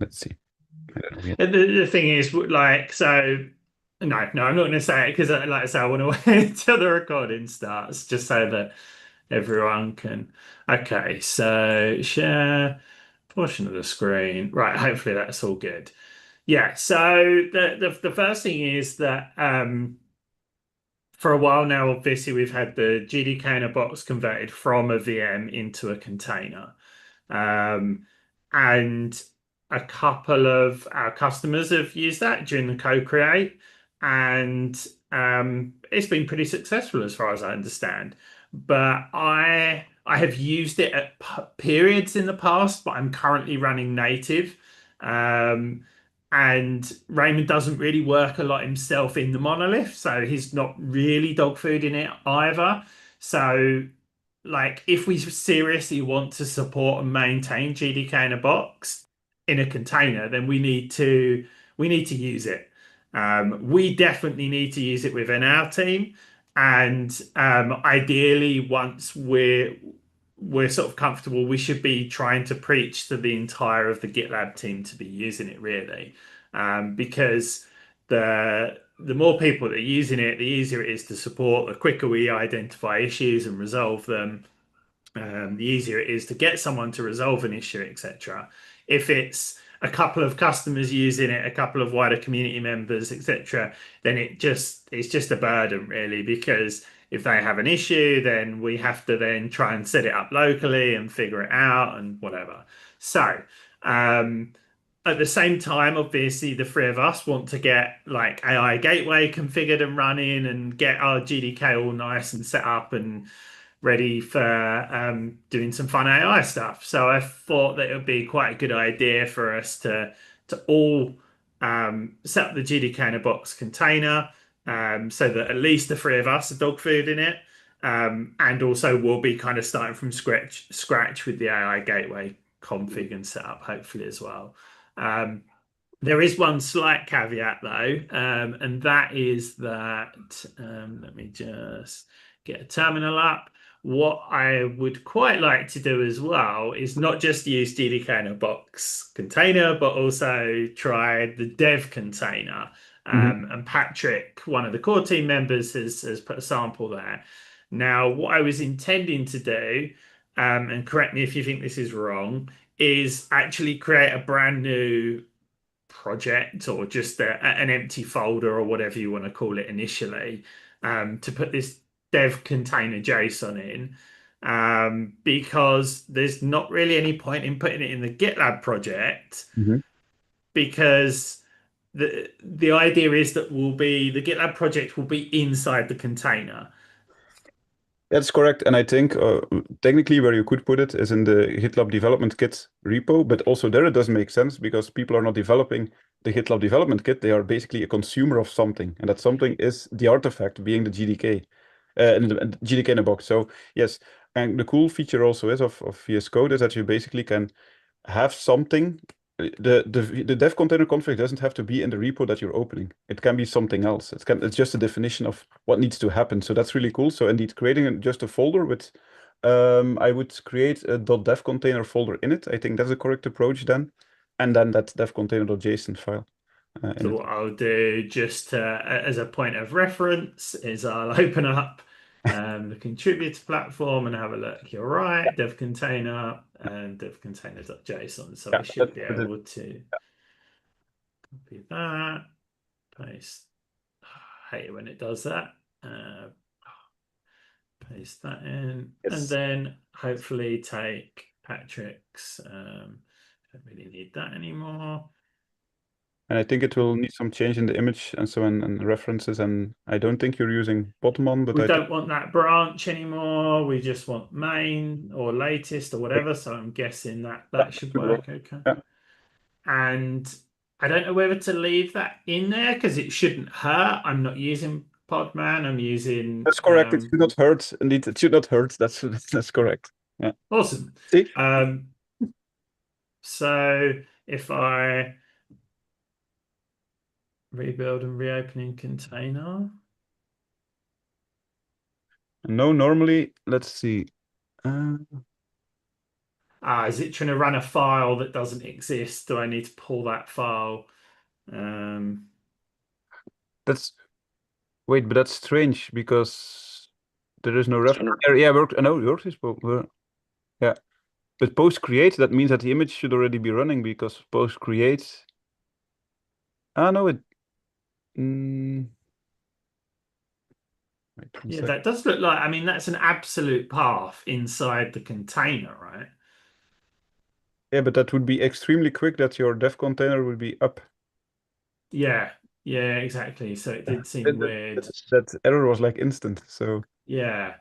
Let's see. I don't know yet. The thing is, like, so no, I'm not going to say it because, like I say, I want to wait until the recording starts, just so that everyone can. Okay, so share portion of the screen. Right, hopefully that's all good. Yeah, so the first thing is that for a while now, obviously we've had the GDK in a box converted from a VM into a container. Um, and a couple of our customers have used that during the co-create, and it's been pretty successful as far as I understand. But I have used it at periods in the past, but I'm currently running native. Um, and Raymond doesn't really work a lot himself in the monolith, so he's not really dog food in it either. So like if we seriously want to support and maintain GDK in a box in a container, then we need to use it. We definitely need to use it within our team, and ideally, once we're sort of comfortable, we should be trying to preach to the entire of the GitLab team to be using it really, because the more people that are using it, the easier it is to support, the quicker we identify issues and resolve them, the easier it is to get someone to resolve an issue, etc. If it's a couple of customers using it, a couple of wider community members, etc., then it's just a burden really, because if they have an issue, then we have to then try and set it up locally and figure it out and whatever. So, um, at the same time, obviously, the three of us want to get like AI gateway configured and running and get our GDK all nice and set up and ready for doing some fun AI stuff. So I thought that it would be quite a good idea for us to all set up the GDK in a box container, so that at least the three of us are dog food in it. And also we'll be kind of starting from scratch with the AI gateway config and setup, hopefully as well. Um, there is one slight caveat though, and that is that let me just get a terminal up. What I would quite like to do as well is not just use GDK in a box container, but also try the dev container. Mhm. And Patrick, one of the core team members, has put a sample there. Now, what I was intending to do, and correct me if you think this is wrong, is actually create a brand new project or just an empty folder or whatever you want to call it initially, to put this dev container JSON in, because there's not really any point in putting it in the GitLab project, Mhm. because the idea is that the GitLab project will be inside the container. That's correct. And I think technically where you could put it is in the GitLab development kit repo, but also there it doesn't make sense because people are not developing the GitLab development kit. They are basically a consumer of something, and that something is the artifact being the GDK, and the GDK in a box. So yes, and the cool feature also is of VS Code is that you basically can have something. The dev container config doesn't have to be in the repo that you're opening. It can be something else. It's just a definition of what needs to happen. So that's really cool. So indeed, creating just a folder with, I would create a .dev container folder in it. I think that's the correct approach then, and then that dev container.json file in So it. what I'll do, just as a point of reference, is I'll open up the contributor platform and have a look. You're right, dev container and dev container.json. So Yeah, I should be that's it. able to copy that, paste. I hate it when it does that. Uh, Paste that in, and Yes. then hopefully take Patrick's. Don't really need that anymore. And I think it will need some change in the image and so on and references. And I don't think you're using Bottom, but We I think don't want that branch anymore. We just want main or latest or whatever. So I'm guessing that that that should should work. work okay. Yeah. And I don't know whether to leave that in there because it shouldn't hurt. I'm not using Podman. I'm using That's correct. It should not hurt. Indeed, it should not hurt. That's correct. Yeah. awesome. See? Um, so if I rebuild and reopening container, No, normally, let's see. Uh, Is it trying to run a file that doesn't exist? Do I need to pull that file? That's wait, but that's strange because there is no It's ref. gonna- Yeah, work. No, yours is yeah. But post create, that means that the image should already be running because post create. Ah, no, it. Mm, wait one Yeah, sec. that does look like, I mean, that's an absolute path inside the container, right? Yeah, but that would be extremely quick that your dev container would be up. Yeah, yeah, exactly. So it did seem That, weird. that error was like instant. So Yeah.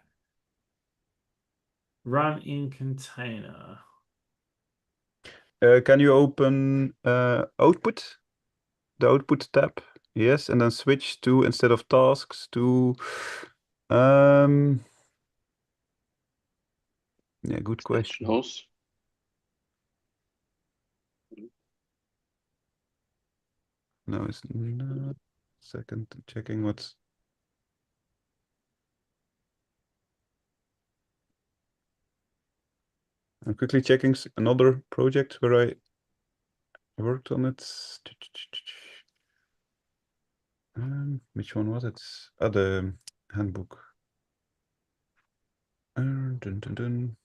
Run in container. can you open output? The output tab? Yes, and then switch to instead of tasks to yeah, good question. Knows. No, it's not. Second, checking what's. I'm quickly checking another project where I worked on it. Which one was it? The handbook. Dun, dun, dun.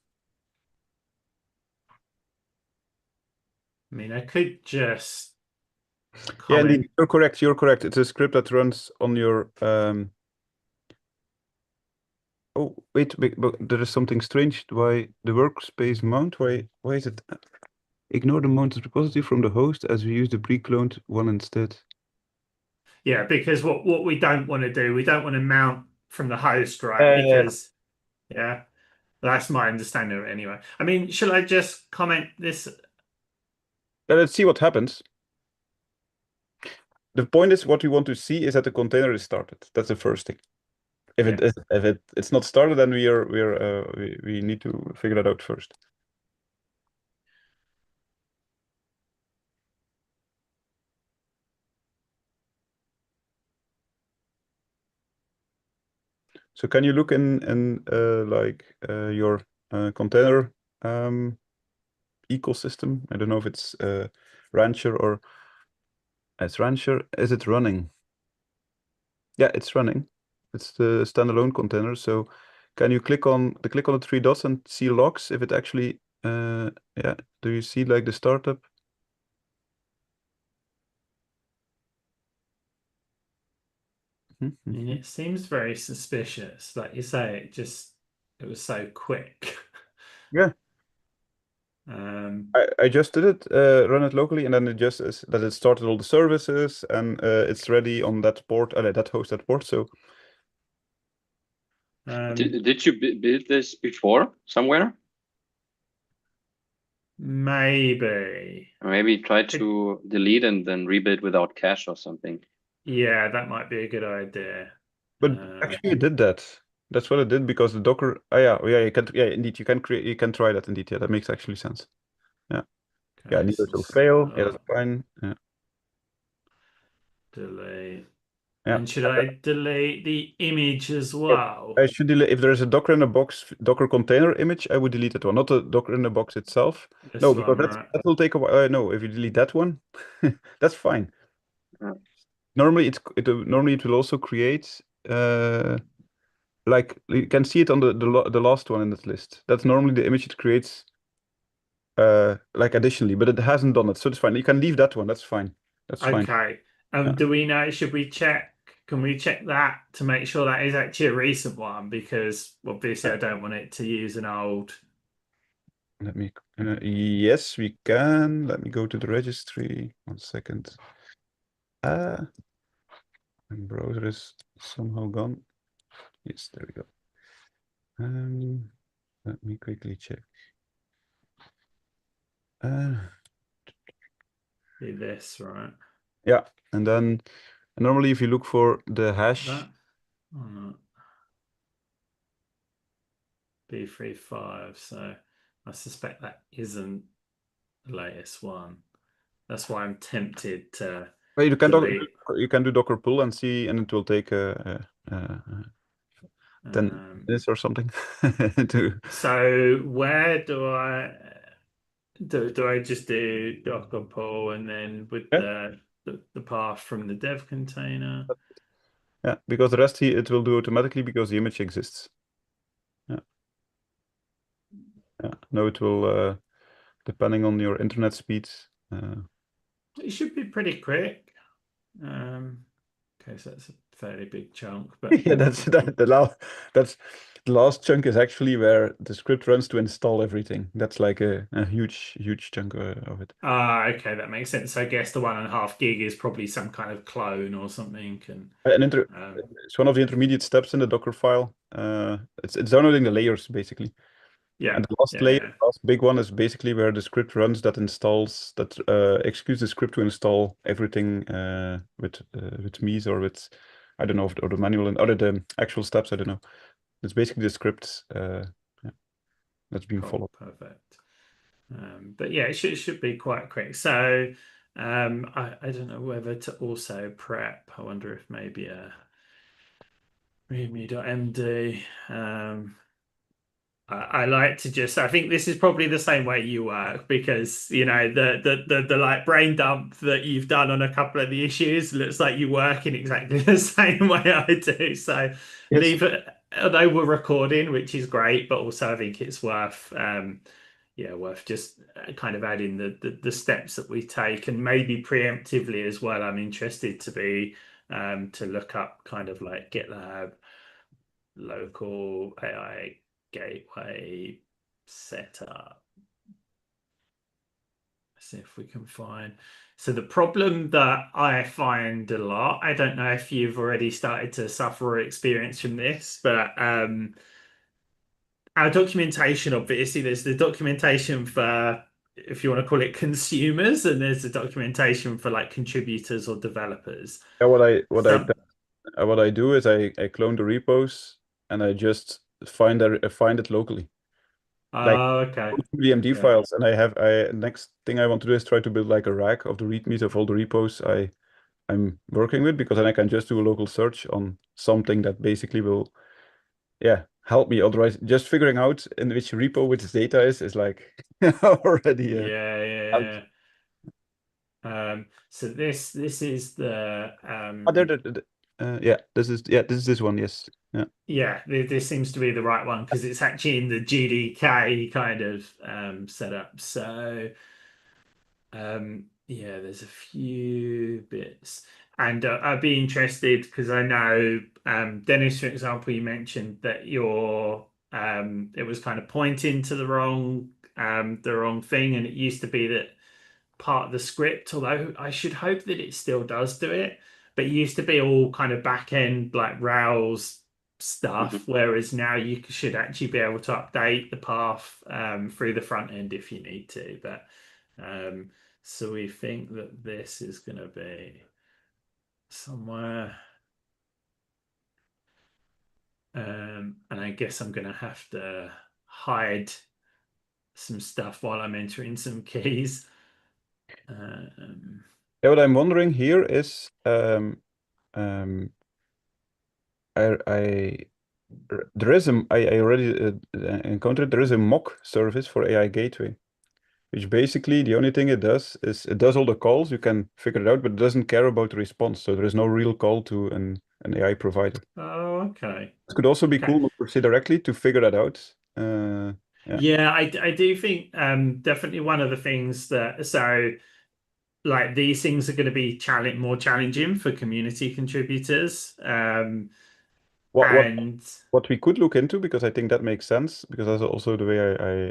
I mean, I could just Yeah, comment. indeed. You're correct. You're correct. It's a script that runs on your. Oh, wait, but there is something strange. Why the workspace mount? Why is it? Ignore the mounted repository from the host as we use the pre-cloned one instead. Yeah, because what we don't want to do, we don't want to mount from the host, right? Yeah. Because yeah, that's my understanding of it anyway. I mean, shall I just comment this? Let's see what happens. The point is, what we want to see is that the container is started. That's the first thing. If it Yeah. is, if it's not started, then we need to figure that out first. So can you look in like your container ecosystem? I don't know if it's Rancher or it's Rancher. Is it running? Yeah, it's running. It's the standalone container. So can you click on the three dots and see logs if it actually yeah, do you see like the startup? I mean, it seems very suspicious. Like you say, it was so quick. Yeah, Um, I just did it, run it locally, and then it just is that it started all the services and it's ready on that port, that host, that port. So Did you build this before somewhere? maybe. Or maybe try to delete and then rebuild without cache or something. Yeah, that might be a good idea. but actually it did that. That's what it did because the Docker. Oh, yeah, you can. Yeah, indeed, you can create. You can try that. Indeed, yeah, that makes actually sense. Yeah, yeah. Okay, Neither so will fail. Yeah, that's start, fine. Yeah, delete. yeah. And should I delete the image as Yeah. well? I should delete if there is a Docker in a box Docker container image. I would delete that one, not the Docker in the box itself. This No, because one, right? that will take a while. No, if you delete that one, that's fine. Yeah. Normally, normally it will also create like you can see it on the last one in that list. That's normally the image it creates like additionally, but it hasn't done it, so it's fine. You can leave that one. That's fine. That's fine. Okay. Yeah. Do we know, should we check, can we check that to make sure that is actually a recent one? Because obviously I don't want it to use an old. Let me. Yes, we can. Let me go to the registry. 1 second. My browser is somehow gone. Yes, there we go. Let me quickly check. Be this, right? Yeah, and then normally if you look for the hash. That? Oh, no. B35. So I suspect that isn't the latest one. That's why I'm tempted to Well, delete. you can do Docker pull and see, and it will take 10 Um, minutes or something to. so where do I? do I just do Docker pull and then with Yeah, the path from the dev container? yeah, because the rest it will do automatically because the image exists. Yeah, yeah. No, it will depending on your internet speeds. It should be pretty quick. Okay, so that's a fairly big chunk, but Yeah, that's the last chunk is actually where the script runs to install everything. That's like a huge chunk of it. okay, that makes sense. So I guess the 1.5 gig is probably some kind of clone or something. And An inter um, it's one of the intermediate steps in the Docker file. It's downloading the layers basically. yeah, And the last yeah, layer, yeah. the last big one is basically where the script runs that installs that executes the script to install everything with Mies or with I don't know or the manual or the actual steps. I don't know. It's basically the script yeah, that's being Cool, followed. perfect. But yeah, it should be quite quick. So I don't know whether to also prep. I wonder if maybe a readme.md. I like to just, I think this is probably the same way you work because, you know, the like brain dump that you've done on a couple of the issues looks like you work in exactly the same way I do. So Yes. leave it, although we're recording, which is great, but also I think it's worth, yeah, worth just kind of adding the steps that we take and maybe preemptively as well. I'm interested to be, to look up kind of like GitLab local AI gateway setup. See if we can find. So the problem that I find a lot, I don't know if you've already started to suffer or experience from this, but our documentation, obviously, there's the documentation for, if you want to call it consumers, and there's the documentation for like contributors or developers. Yeah, Some, what I do is I clone the repos and I just find it locally. Like oh, okay. the MD Okay. files, and I next thing I want to do is try to build like a rack of the readmes of all the repos I'm working with, because then I can just do a local search on something that basically will, yeah, help me. Otherwise, just figuring out in which repo which data is like already Yeah, out. yeah, yeah. So this is the Oh, yeah, this is this one. Yes, yeah. yeah, this seems to be the right one because it's actually in the GDK kind of setup. So yeah, there's a few bits, and I'd be interested because I know Dennis, for example, you mentioned that your it was kind of pointing to the wrong thing, and it used to be that part of the script, although I should hope that it still does do it. But it used to be all kind of back end like Rails Mhm. stuff, whereas now you should actually be able to update the path through the front end if you need to. But um, so we think that this is going to be somewhere. And I guess I'm going to have to hide some stuff while I'm entering some keys. Um, Yeah, what I'm wondering here is um, I there is I already encountered there is a mock service for AI Gateway, which basically the only thing it does is it does all the calls. You can figure it out, but it doesn't care about the response. So there is no real call to an AI provider. oh, okay. It could also be Okay. cool to say directly to figure that out. Yeah. Yeah, I do think definitely one of the things that so like these things are going to be more challenging for community contributors. What what And what we could look into, because I think that makes sense, because that's also the way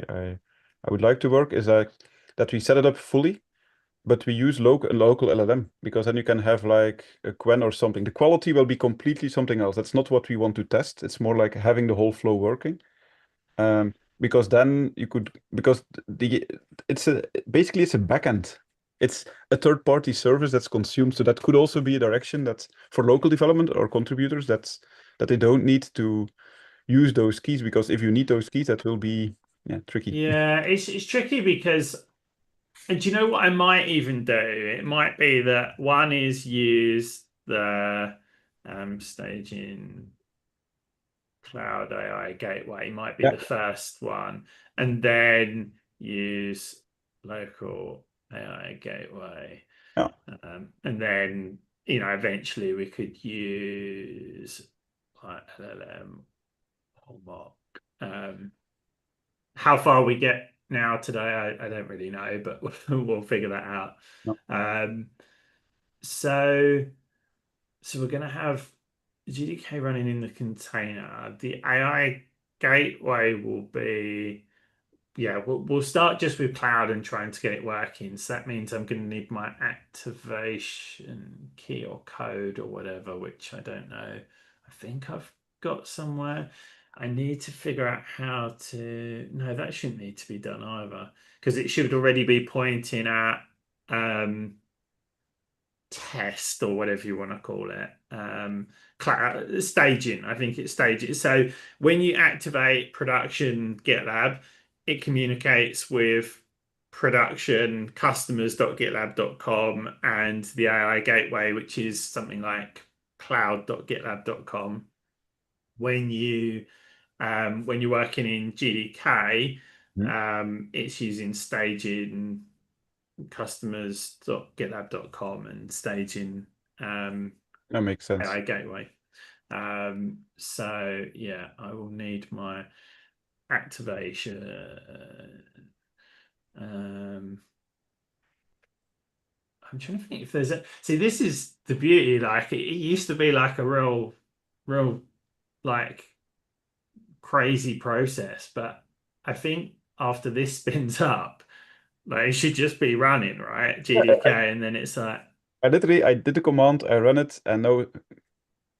I would like to work, is that we set it up fully, but we use local LLM, because then you can have like a Quen or something. The quality will be completely something else. That's not what we want to test. It's more like having the whole flow working. Because then you could, because basically it's a backend. It's a third-party service that's consumed. So that could also be a direction that's for local development or contributors that they don't need to use those keys, because if you need those keys, that will be tricky. yeah, it's tricky because and do you know what I might even do? It might be that one is use the staging Cloud AI Gateway might be Yeah. the first one, and then use local AI gateway. Yeah. And then, you know, eventually we could use like LLM or mock. How far we get now today, I don't really know, but we'll figure that out. No. So we're going to have GDK running in the container. The AI gateway will be, yeah, we'll start just with cloud and trying to get it working. So that means I'm going to need my activation key or code or whatever, which I don't know. I think I've got somewhere. I need to figure out how to, no, that shouldn't need to be done either, because it should already be pointing at test or whatever you want to call it. Staging, I think it's staging. So when you activate production GitLab, it communicates with production customers.gitlab.com and the AI gateway, which is something like cloud.gitlab.com. When you're working in GDK, it's using staging customers.gitlab.com and staging That makes sense. AI gateway. So yeah, I will need my activation. I'm trying to think if there's a, see, this is the beauty, like it used to be like a real like crazy process, but I think after this spins up, like it should just be running, right? GDK, and then it's like I did the command, I run it, and now,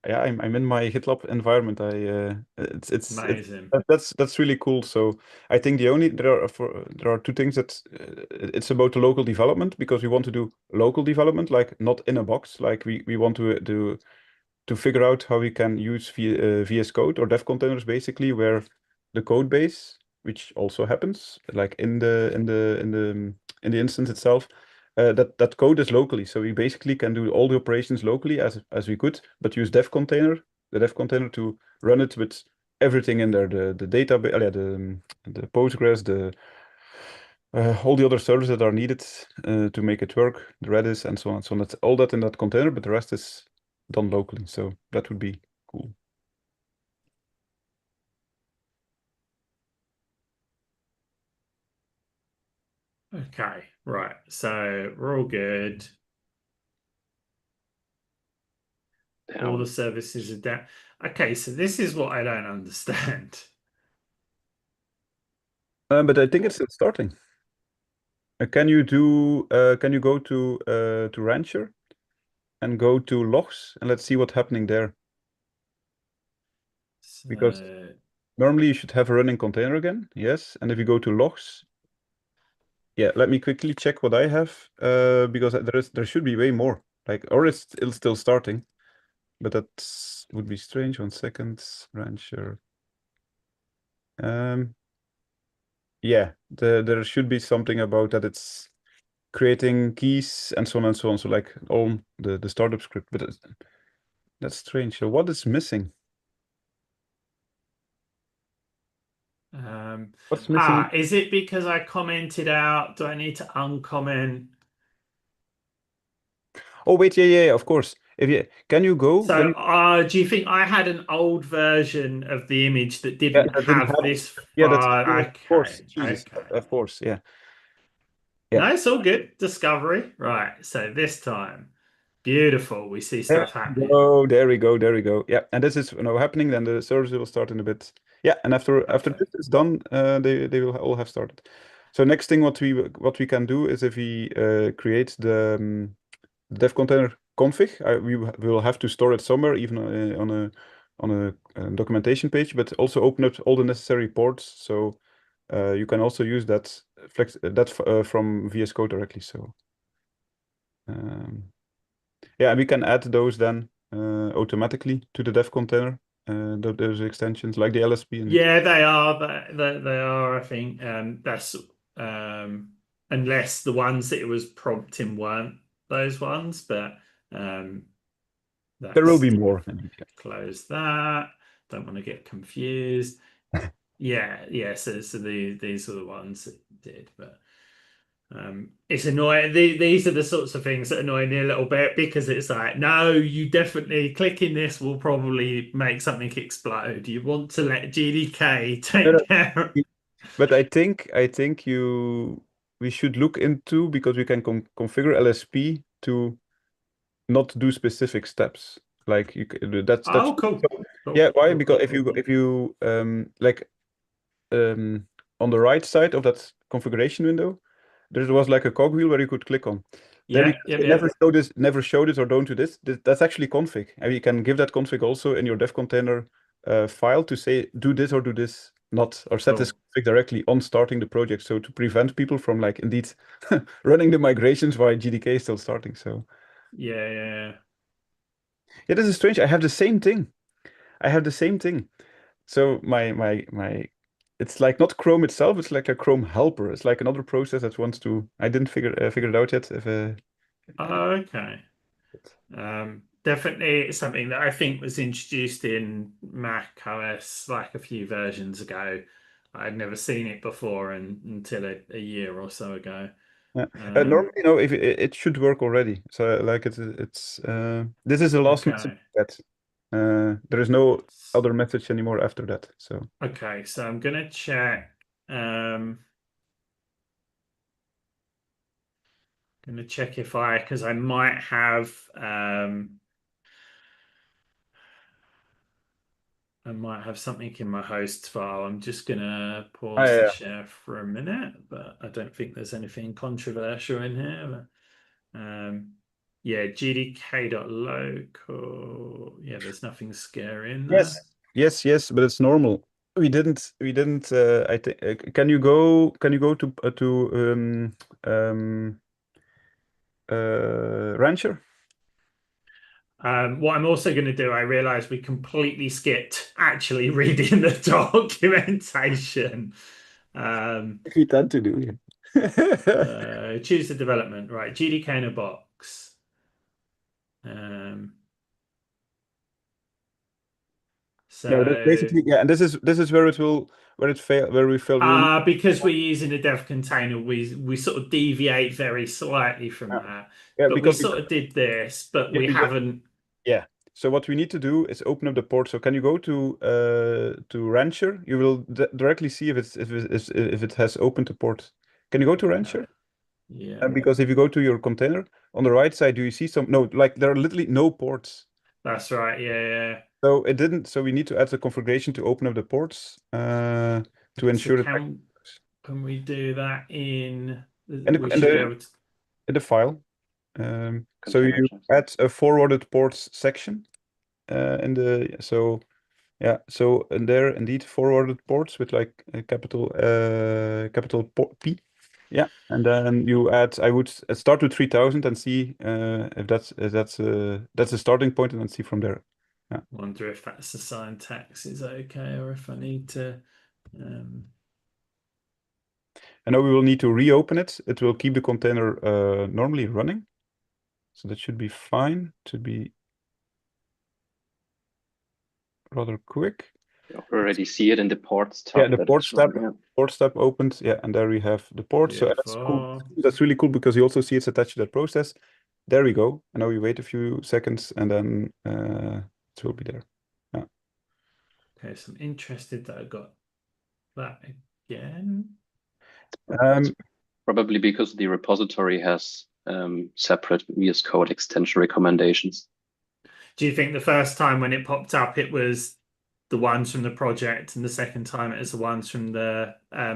yeah, I'm in my GitLab environment. It's amazing. that's really cool. So I think there are two things that it's about the local development, because we want to do local development, like not in a box. Like we want to figure out how we can use VS Code or dev containers, basically, where the code base, which also happens, like in the instance itself, that code is locally. So we basically can do all the operations locally as we could, but use the dev container to run it with everything in there, the database, the Postgres, all the other servers that are needed to make it work, the Redis and so on. So that's all that in that container, but the rest is done locally. So that would be cool. Okay, right. So we're all good. All the services are down. Okay, so this is what I don't understand. But I think it's still starting. Can you go to Rancher and go to logs, and let's see what's happening there? Because So normally you should have a running container again. Yes, and if you go to logs, yeah, let me quickly check what I have, because there should be way more. Like, or it's still starting, but that would be strange. 1 second, Rancher. Yeah, there should be something about that it's creating keys and so on and so on. So like all the startup script, but that's strange. So what is missing? What's missing? is it because I commented out? Do I need to uncomment? Oh wait, yeah, of course. If you can you go? So, do you think I had an old version of the image that Yeah, didn't that didn't have have it. this Yeah, that's file? of course. Okay, Jesus, okay. of course. Yeah. No, it's all good. Discovery. Right. So this time, beautiful. We see There stuff happening. there we go, there we go. Yeah, and this is now happening. Then the service will start in a bit. Yeah, and after Perfect. this is done, they will all have started. So next thing what we can do is, if we create the dev container config, we will have to store it somewhere, even on a documentation page, but also open up all the necessary ports. So you can also use that from VS Code directly. So yeah, and we can add those then automatically to the dev container. Those extensions like the LSP and Yeah, they are. They are. I think that's unless the ones that it was prompting weren't those ones, but there will that's be more. Indeed, yeah. close that. Don't want to get confused. Yeah. So these are the ones that did, but It's annoying. These are the sorts of things that annoy me a little bit because it's like, no, you definitely clicking this will probably make something explode. You want to let GDK No, take no, care. but I think we should look into, because we can configure LSP to not do specific steps. Like that's Oh, cool. yeah. Cool. Why? Cool. Because Cool. Cool. if you like on the right side of that configuration window, there was like a cogwheel where you could click on. There you Yeah. can Yeah. say, Yeah. never show this or don't do this. That's actually config, and you can give that config also in your dev container file to say do this or do this not, or set this Cool. config directly on starting the project, so to prevent people from like indeed running the migrations while GDK is still starting. So Yeah. Yeah. yeah, this is strange. I have the same thing. I have the same thing. So my it's like not Chrome itself, it's like a Chrome helper. It's like another process that wants to. I didn't figure it out yet. If Okay. Definitely it's something that I think was introduced in Mac OS like a few versions ago. I'd never seen it before until a year or so ago. yeah. Um, Normally, if it should work already. So like it's this is the last message okay. that there is no other message anymore after that. So Okay, so I'm gonna check. Um, gonna check if because I might have I might have something in my host file. I'm just gonna pause the yeah. share for a minute, but I don't think there's anything controversial in here. But, yeah, gdk.local. Yeah, there's nothing scary in there. Yes, but it's normal. We didn't. I think. Can you go? Can you go to Rancher? What I'm also going to do, I realize we completely skipped actually reading the documentation. Um, We tend to do. Yeah. choose the development, right? GDK in a box. Um, Yeah, that's so basically, yeah, and this is where we fail. We will need. because we're using a dev container, we sort of deviate very slightly from Yeah, that. yeah, But we because sort of did this, but if we you go, haven't. yeah. So what we need to do is open up the port. So can you go to Rancher? You will directly see if it has opened the port. Can you go to Okay. Rancher? Yeah, And because if you go to your container on the right side, do you see some? No, like there are literally no ports. that's right. Yeah, yeah. So it didn't. So we need to add the configuration to open up the ports to So ensure it actually works. can we do that And we should be able to. in the file. So Container you types. add a forwarded ports section in the yeah. So in there indeed forwarded ports with like a capital P. Yeah, and then you add. I would start with 3000 and see if that's a starting point, and then see from there. Yeah. Wonder if that's the syntax is okay or if I need to. Um, I know we will need to reopen it. It will keep the container normally running, so that should be fine. To be rather quick. You already see it in the ports Yeah, tab the that ports it's tab, running. Yeah. opened. Yeah, and there we have the port. So that's cool. beautiful. That's really cool because you also see it's attached to that process. There we go. And now we wait a few seconds and then it will be there. Yeah. Okay, so I'm interested that I got that again. It's Um, probably because the repository has separate VS Code extension recommendations. Do you think the first time when it popped up, it was the ones from the project, and the second time it was the ones from the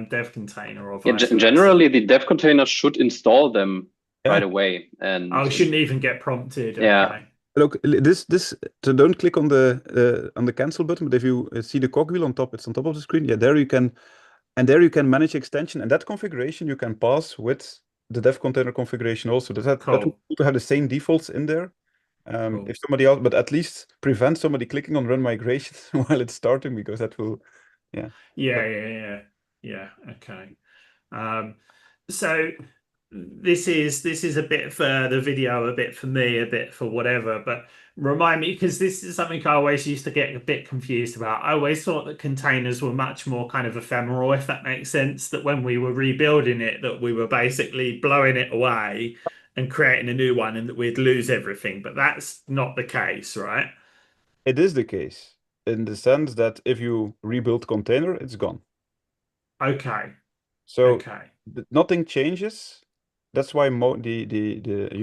dev container, or Yeah, vice versa? generally, the dev container should install them right yeah. away. Oh, And shouldn't even get prompted. yeah, Okay. Look, this. So don't click on the cancel button, but if you see the cogwheel on top, it's on top of the screen. Yeah, there you can manage extension, and that configuration you can pass with the dev container configuration also. That would Cool. to have the same defaults in there. Cool. If somebody else, but at least prevent somebody clicking on run migration while it's starting, because that will, yeah. Yeah, But yeah, yeah. Yeah, okay. Um, so this is a bit for the video, a bit for me, a bit for whatever, but remind me, because this is something I always used to get a bit confused about. I always thought that containers were much more kind of ephemeral, if that makes sense, that when we were rebuilding it, that we were basically blowing it away and creating a new one and that we'd lose everything. But that's not the case, right? It is the case in the sense that if you rebuild container, it's gone. Okay. So Okay. nothing changes. That's why you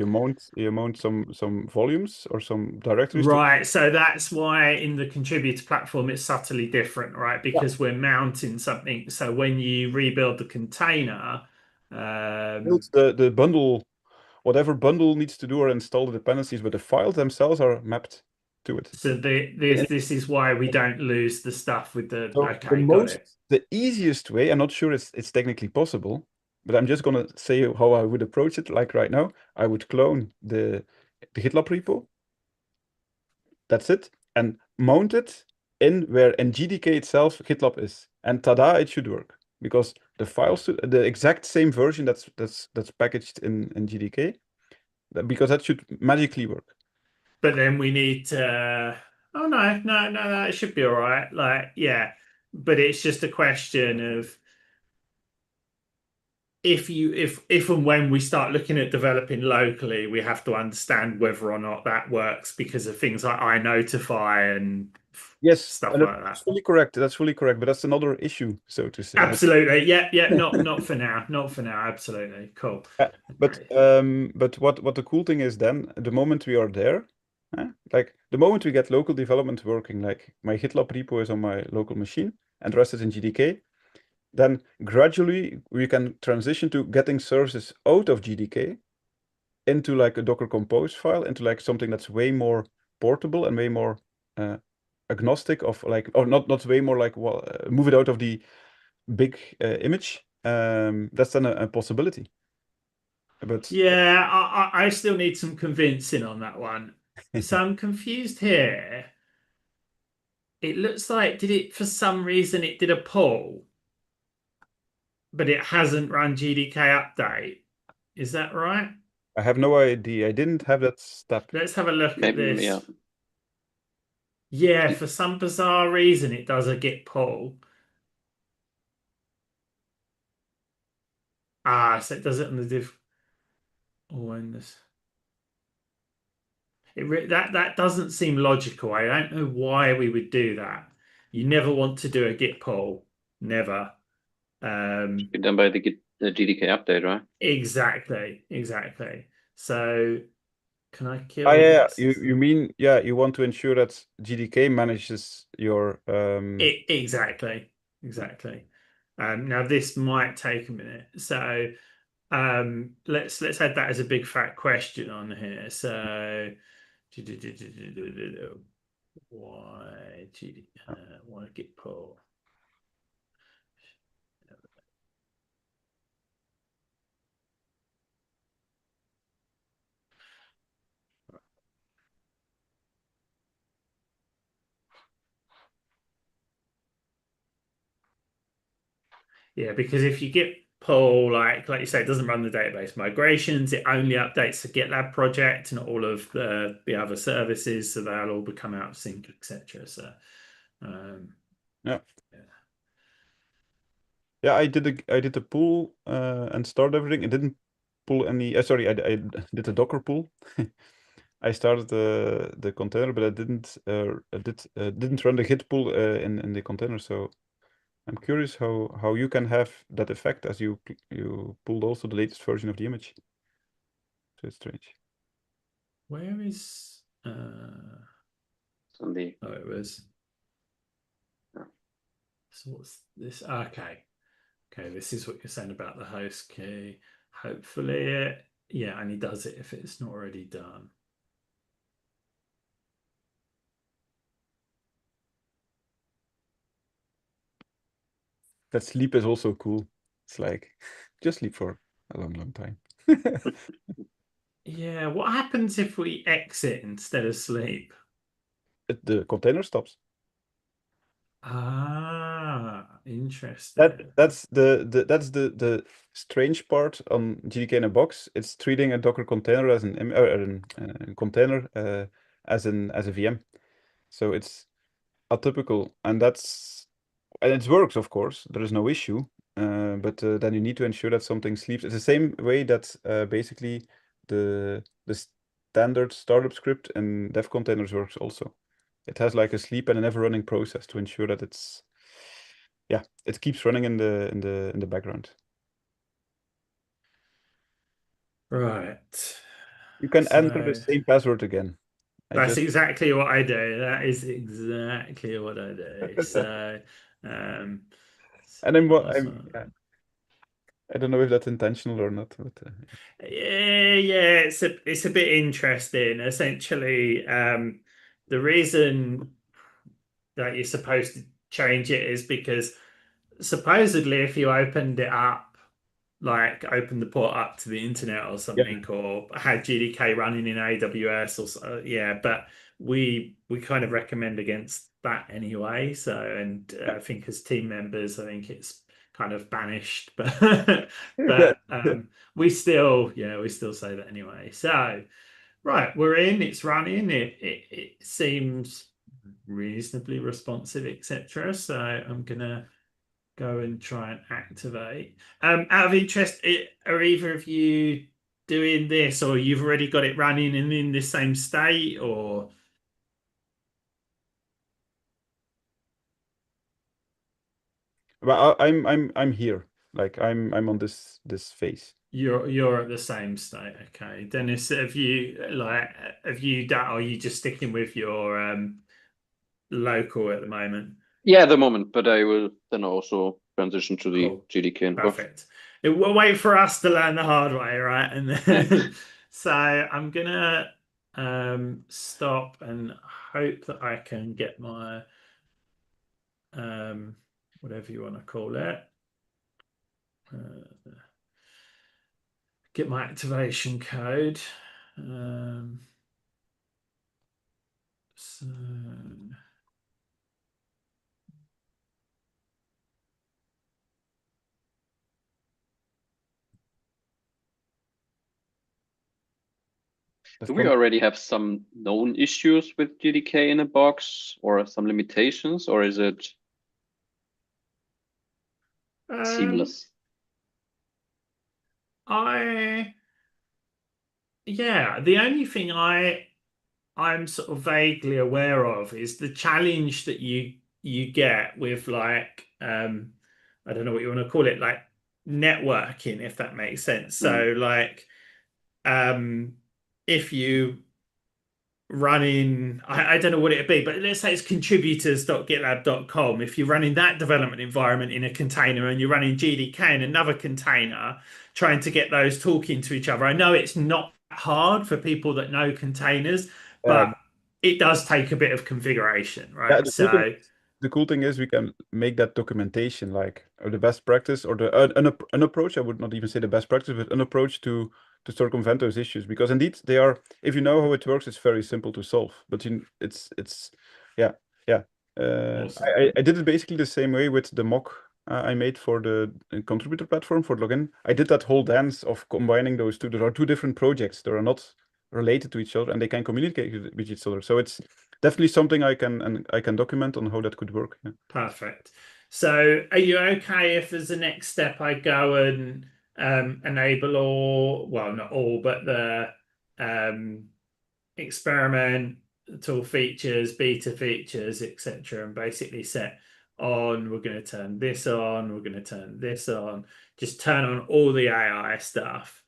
mount some volumes or some directories to. Right, so that's why in the contributor platform it's subtly different, right? Yeah. Because we're mounting something. So when you rebuild the container, Build the bundle, whatever bundle needs to do or install the dependencies, but the files themselves are mapped to it. so this is why we don't lose the stuff with the. So Okay, got it. the easiest way, I'm not sure it's technically possible, but I'm just gonna say how I would approach it. Like right now, I would clone the GitLab repo. That's it, and mount it in where in GDK itself GitLab is, and tada, it should work because the files, the exact same version that's packaged in GDK, because that should magically work. But then we need to. Oh no, it should be all right. Like, yeah, but it's just a question of if and when we start looking at developing locally, we have to understand whether or not that works because of things like iNotify and Yes, stuff and like that. that's fully correct. That's fully correct, but that's another issue, so to say. Absolutely. Yeah. Not for now. Not for now. Absolutely. Cool. Yeah, Okay. but what the cool thing is then, the moment we are there, like the moment we get local development working, like my GitLab repo is on my local machine and the rest is in GDK, then gradually we can transition to getting services out of GDK into like a Docker Compose file, into like something that's way more portable and way more agnostic of like, or not way more like, well, move it out of the big image. That's then a possibility. But Yeah, I still need some convincing on that one. So I'm confused here. It looks like did it for some reason it did a pull, but it hasn't run GDK update. Is that right? I have no idea. I didn't have that step. Let's have a look at Maybe, yeah. this. Yeah, for some bizarre reason it does a git pull. Ah, so it does it on the div. Oh, and this. That doesn't seem logical. I don't know why we would do that. You never want to do a git pull. Never. Um, Be done by the GDK update, right? exactly. So can I Ah, kill yeah, this? you mean, yeah, you want to ensure that GDK manages your Exactly. Now this might take a minute. So let's add that as a big fat question on here. So why git pull? Yeah, because if you git pull, like you say, it doesn't run the database migrations. It only updates the GitLab project and all of the other services, so they'll all become out of sync, etc. So, um, yeah. yeah. Yeah, I did a pull and start everything. It didn't pull any. Sorry, I did a Docker pull. I started the container, but I didn't run the git pull in the container. So I'm curious how you can have that effect as you pulled also the latest version of the image. So it's strange. Where is It's on the oh, it was. yeah. So what's this? Okay, this is what you're saying about the host key. Hopefully it, yeah, and he does it if it's not already done. That sleep is also cool. It's like just sleep for a long time. Yeah, what happens if we exit instead of sleep? The container stops. Interesting. That's the strange part on GDK-in-a-box. It's treating a Docker container as a container as a VM. So it's atypical, and it works, of course. There is no issue, but then you need to ensure that something sleeps. It's the same way that basically the standard startup script in dev containers works also. It has like a sleep and a never running process to ensure that it keeps running in the background. Right. You can enter the So same password again. that's exactly what I do. That is exactly what I do. So, um, And then password. I don't know if that's intentional or not, but Yeah, it's a bit interesting. Essentially, the reason that you're supposed to change it is because supposedly if you opened it up, like opened the port up to the internet or yeah. something, or had GDK running in AWS or so, yeah, but we kind of recommend against that anyway. So, and I think as team members, I think it's kind of banished, but Yeah. we still say that anyway. So, right, we're in, it's running, it seems reasonably responsive, etc. So I'm gonna go and try and activate. Out of interest, are either of you doing this, or you've already got it running and in the same state, or Well, I'm here. Like I'm on this phase. you're at the same state? Okay, Dennis, have you done, or are you just sticking with your local at the moment? Yeah, at the moment, but I will then also transition to the Cool. GDK inbox. Perfect. We'll wait for us to learn the hard way, right? And then so I'm gonna stop and hope that I can get my whatever you want to call it. Get my activation code. So Do we already have some known issues with GDK in a box or some limitations, or is it seamless? The only thing I'm sort of vaguely aware of is the challenge that you get with like I don't know what you want to call it, like networking, if that makes sense. So like if you running, I don't know what it'd be, but let's say it's contributors.gitlab.com. If you're running that development environment in a container and you're running GDK in another container, trying to get those talking to each other. I know it's not hard for people that know containers, but it does take a bit of configuration, Yeah, right? So the cool thing is we can make that documentation like the best practice or an approach. I would not even say the best practice, but an approach to circumvent those issues. Because indeed they are, if you know how it works, it's very simple to solve. But it's yeah, yeah. awesome. I did it basically the same way with the mock I made for the contributor platform for login. I did that whole dance of combining those two. There are two different projects. They are not related to each other, and they can communicate with each other. So it's definitely something I can document on how that could work. Yeah. Perfect. So are you okay if as a next step I go and enable all, well, not all, but the experiment, tool features, beta features, etc., and basically set on, we're going to turn this on, we're going to turn this on, just turn on all the AI stuff.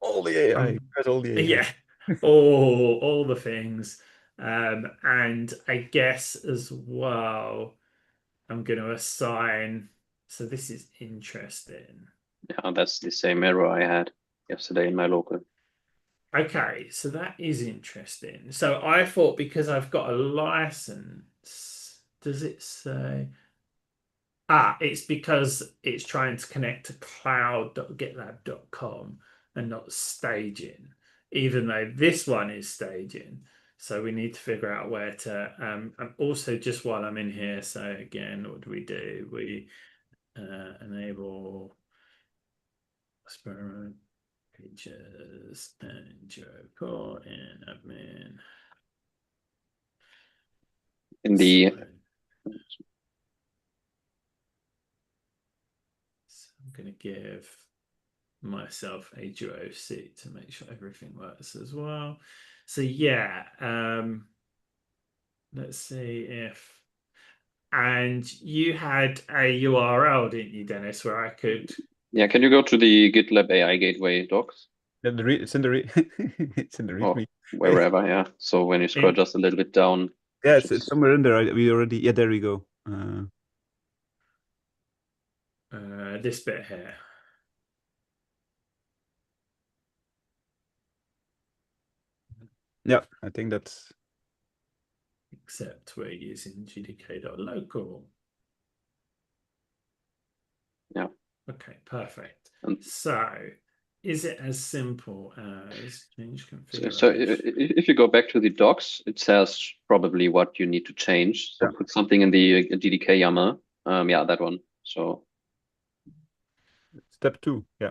All the AI, all the AI. Yeah, all the things. And I guess as well, I'm going to assign. So this is interesting. Yeah, that's the same error I had yesterday in my local. Okay, so that is interesting. So I thought because I've got a license, does it say? It's because it's trying to connect to cloud.gitlab.com and not staging, even though this one is staging. So we need to figure out where to, and also just while I'm in here, so again, what do? We enable experiment pages and Joe core in admin. In the So I'm going to give myself a duo seat to make sure everything works as well. So yeah, let's see if, and you had a URL, didn't you, Dennis, where I could, yeah, can you go to the GitLab AI Gateway docs? Yeah, it's in the it's in the Or README. wherever, yeah. So when you scroll just a little bit down, Yeah, you it's should somewhere in there. We already, yeah, there we go. this bit here. Yeah, I think that's, Except we're using gdk.local. yeah. Okay, perfect. And So is it as simple as change so configuration? if you go back to the docs, it says probably what you need to change. So yeah. put something in the GDK YAML. Yeah, that one. So Step 2. Yeah,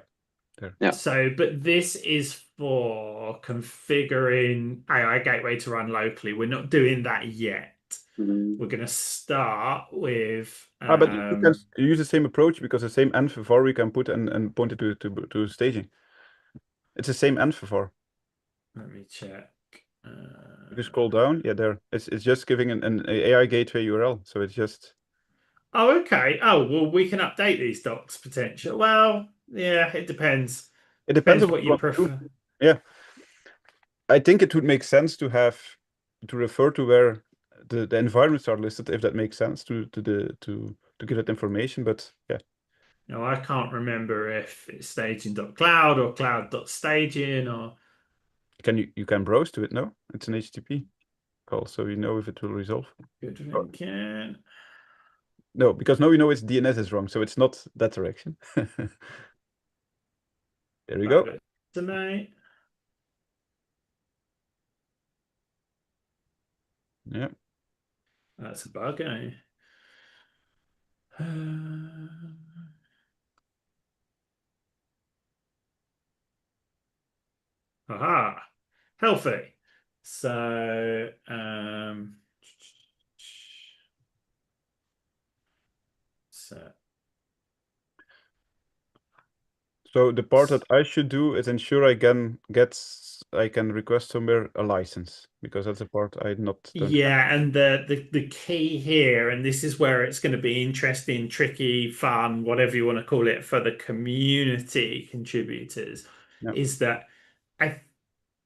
there. yeah. So, but this is for configuring AI Gateway to run locally. We're not doing that yet. Mhm. We're going to start with But you can use the same approach because the same env we can put and point it to staging. It's the same env. let me check. If you scroll down, yeah, there. It's just giving an AI gateway URL. So it's just. Oh, okay. Oh, well, we can update these docs potential. Well, yeah, it depends. It depends on what What you you want to prefer. do. Yeah, I think it would make sense to have to refer to where the environments are listed, if that makes sense to give that information. But yeah, No, I can't remember if it's staging.cloud or cloud.staging or you can browse to it. No, it's an HTTP call, so you know if it will resolve. good thinking. No, because now we know its DNS is wrong, so it's not that direction. There we go. To me. Yeah. That's a bug, eh? Aha, healthy. So, so So the part that I should do is ensure I can request somewhere a license, because that's the part I don't have. yeah, and the key here, and this is where it's going to be interesting, tricky, fun, whatever you want to call it, for the community contributors, Yeah. is that I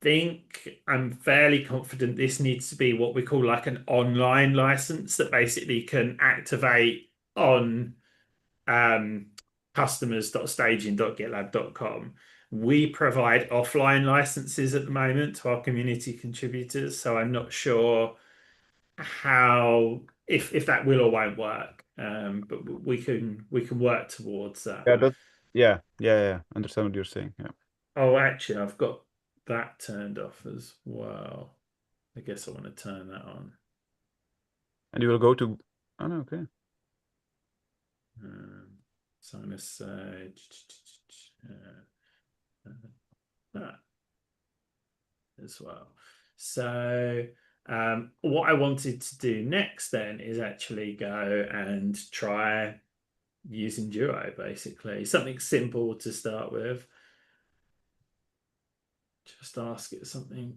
think I'm fairly confident this needs to be what we call like an online license that basically can activate on customers.staging.gitlab.com. We provide offline licenses at the moment to our community contributors, so I'm not sure how if that will or won't work. But we can work towards that. Yeah. Understand what you're saying. Yeah. Oh, actually, I've got that turned off as well. I guess I want to turn that on. And you will go to. Oh no, okay. So I'm going to say that as well. So what I wanted to do next then is actually go and try using Duo, basically. Something simple to start with. Just ask it something.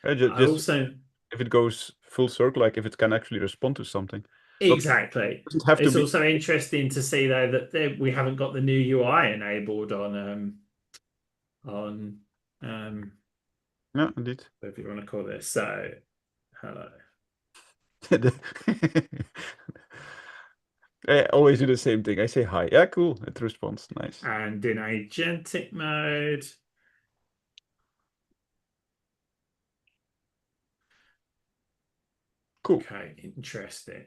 I also if it goes full circle, like if it can actually respond to something. Exactly. Doesn't have to It's be. also interesting to see though that we haven't got the new UI enabled on Yeah, indeed. whatever you want to call this. So hello. I always do the same thing. I say hi. Yeah, cool. It responds. Nice. And in agentic mode. Cool. Okay, interesting.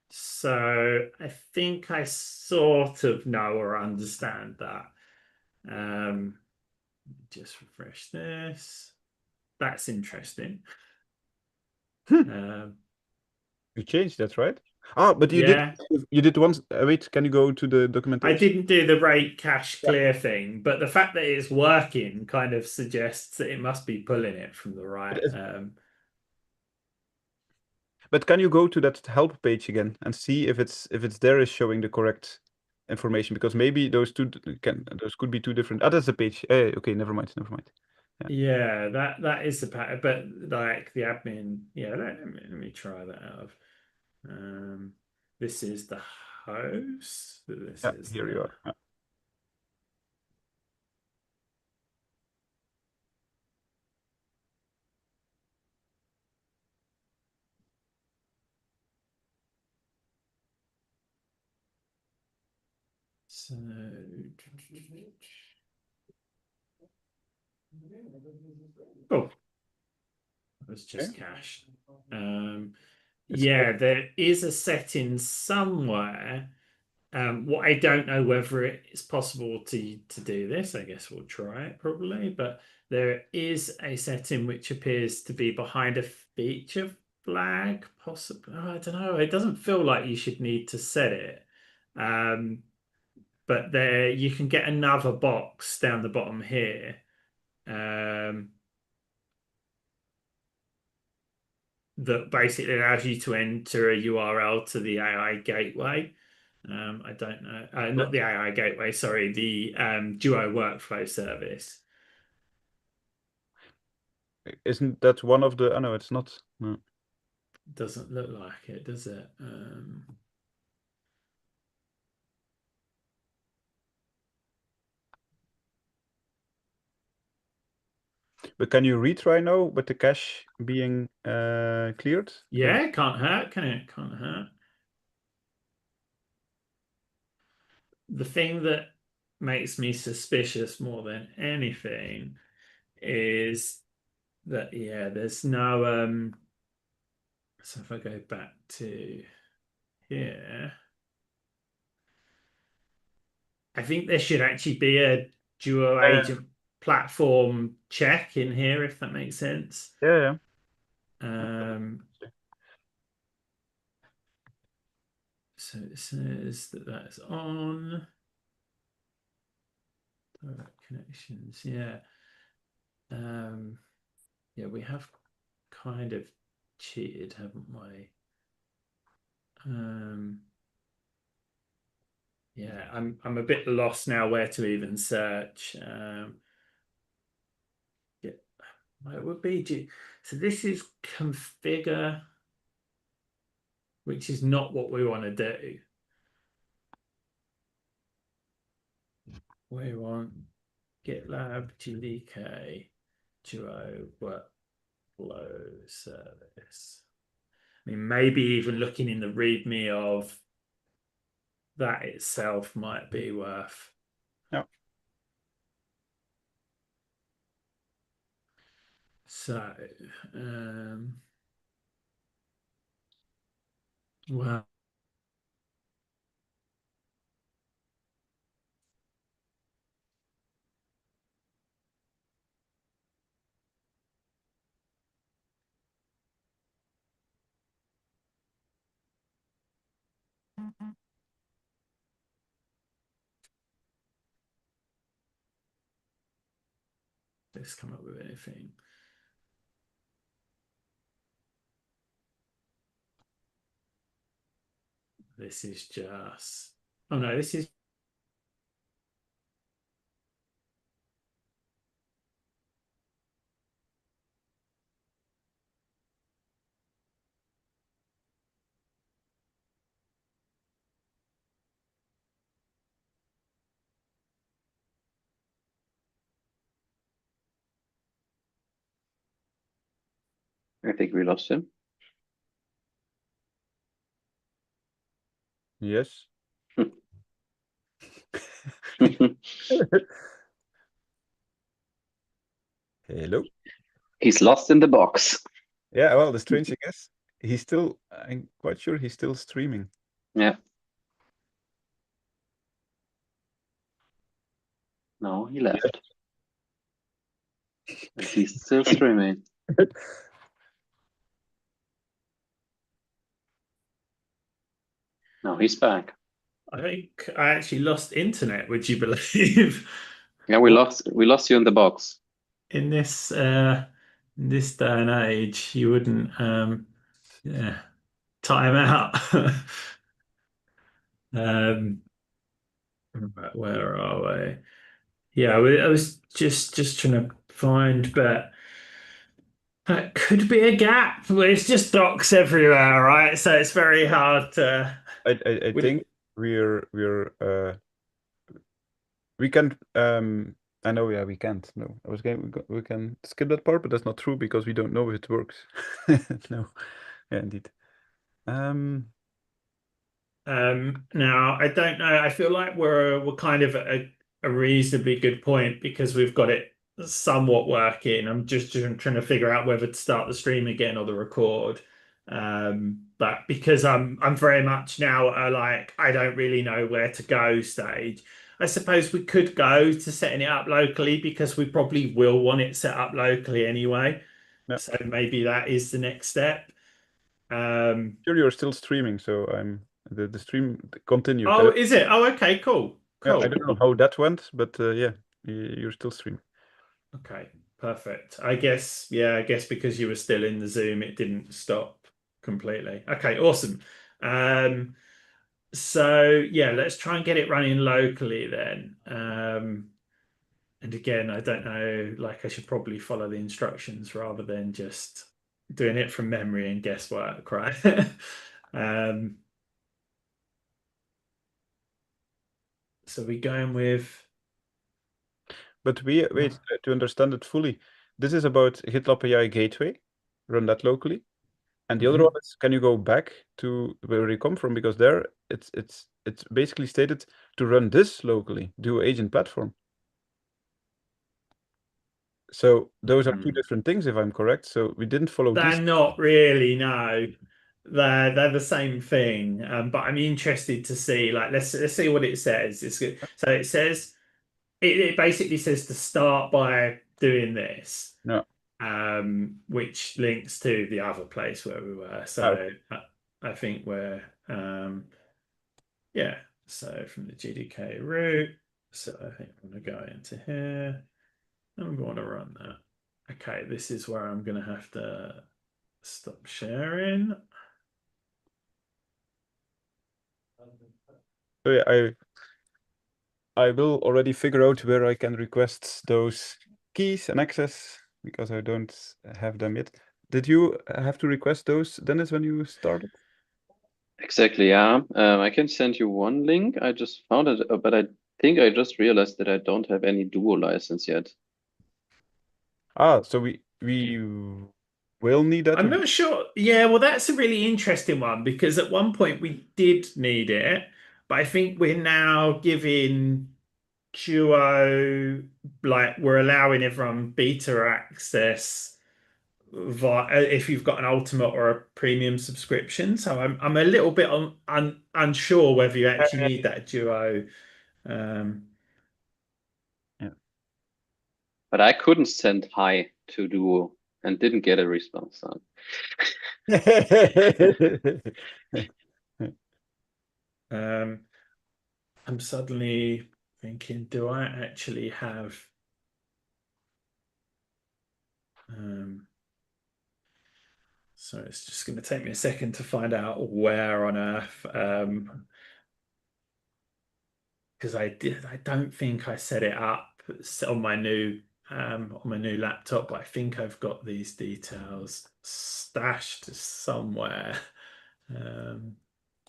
So I think I sort of know or understand that. Just refresh this. That's interesting. You changed that, right? Ah, but you Yeah. did once. Wait, can you go to the documentation? I didn't do the rate cache clear thing, but the fact that it's working kind of suggests that it must be pulling it from the right. But can you go to that help page again and see if it's there is showing the correct information? Because maybe those could be two different. Ah, that's the page. Okay, never mind. Yeah, that is the pattern, but like the admin, yeah, let me try that out. This is the host. This is here you are. So oh, it was just cached. Yeah, there is a setting somewhere. What I don't know whether it's possible to do this. I guess we'll try it probably, but there is a setting which appears to be behind a feature flag, possibly. Oh, I don't know. It doesn't feel like you should need to set it. But there you can get another box down the bottom here. That basically allows you to enter a URL to the AI gateway. I don't know, not the AI gateway, sorry, the Duo workflow service. Isn't that one of the? Oh no, it's not. No. Doesn't look like it, does it? But can you retry now with the cache being cleared? Yeah, it can't hurt, can it? Can't hurt. The thing that makes me suspicious more than anything is that, yeah, there's no so if I go back to here, I think there should actually be a Duo agent platform check in here, if that makes sense. Yeah. So it says that that's on. Direct connections, yeah. Yeah, we have kind of cheated, haven't we? Yeah, I'm a bit lost now where to even search. Yeah, it would be so this is configure, which is not what we want to do. We want GitLab GDK Duo workflow service. I mean, maybe even looking in the README of that itself might be worth. Yeah. So, well, let's come up with anything. This is just, oh no, this is I think we lost him. Yes. Hello. He's lost in the box. Yeah, well, the strange thing is, he's still. I'm quite sure he's still streaming. Yeah. No, he left. And he's still streaming. No, he's back. I think I actually lost internet, would you believe? Yeah, we lost you in the box. In this day and age, you wouldn't yeah, time out. Um, right, where are we? Yeah, I was just trying to find, but that could be a gap. But it's just docs everywhere, right? So it's very hard to. I think we can I know, yeah, we can't. No, I was going we can skip that part, but that's not true because we don't know if it works. No, yeah, indeed. Now I don't know. I feel like we're kind of at a reasonably good point because we've got it somewhat working. I'm just trying to figure out whether to start the stream again or the record. But because I'm very much now like I don't really know where to go stage. I suppose we could go to setting it up locally because we probably will want it set up locally anyway. Yeah. So maybe that is the next step. Sure, you're still streaming, so the stream continued. Oh, is it? Oh, okay, cool. Yeah, I Cool. don't know how that went, but yeah, you're still streaming. Okay, perfect. I guess, yeah, I guess because you were still in the Zoom, it didn't stop completely. Okay, awesome. So yeah, let's try and get it running locally then. And again, I don't know, like I should probably follow the instructions rather than just doing it from memory and guesswork, right? So we're going with But wait, to understand it fully, this is about GitLab AI Gateway, run that locally. And the other one is, can you go back to where you come from? Because there it's basically stated to run this locally, do agent platform. So those are two different things, if I'm correct. So we didn't follow They're these. not really, no. They're the same thing. But I'm interested to see, like, let's see what it says. It's good. So it says it basically says to start by doing this, No. which links to the other place where we were. So I think we're yeah. So from the GDK root. So I think I'm gonna go into here. I'm going to run that. Okay, this is where I'm going to have to stop sharing. So yeah, I will already figure out where I can request those keys and access because I don't have them yet. Did you have to request those, Dennis, when you started? Exactly, yeah. I can send you one link. I just found it, but I think I just realized that I don't have any Duo license yet. Ah, so we will need that. I'm not sure. Yeah, well, that's a really interesting one because at one point we did need it, but I think we're now giving Duo, like, we're allowing everyone beta access via if you've got an ultimate or a premium subscription. So I'm a little bit unsure whether you actually need that Duo. Um, Yeah. But I couldn't send hi to Duo and didn't get a response. So. I'm suddenly thinking, do I actually have so it's just going to take me a second to find out where on earth because I don't think I set it up on my new laptop, but I think I've got these details stashed somewhere.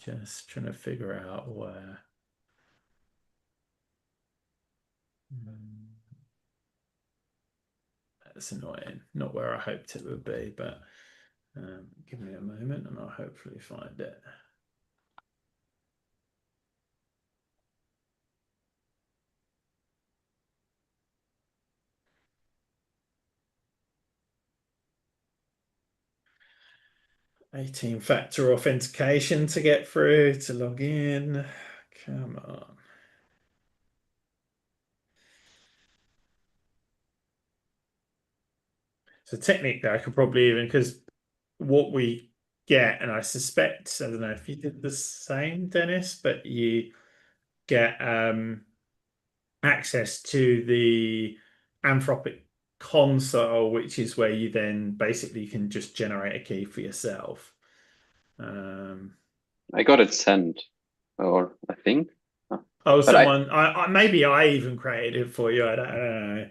Just trying to figure out where. That's annoying. Not where I hoped it would be, but give me a moment and I'll hopefully find it. Eighteen-factor authentication to get through to log in. Come on. So technically, I could probably even, because what we get, and I suspect, I don't know if you did the same, Dennis, but you get access to the Anthropic console, which is where you then basically can just generate a key for yourself. I got it sent, or I think. Oh, But someone, maybe I even created it for you. I don't know.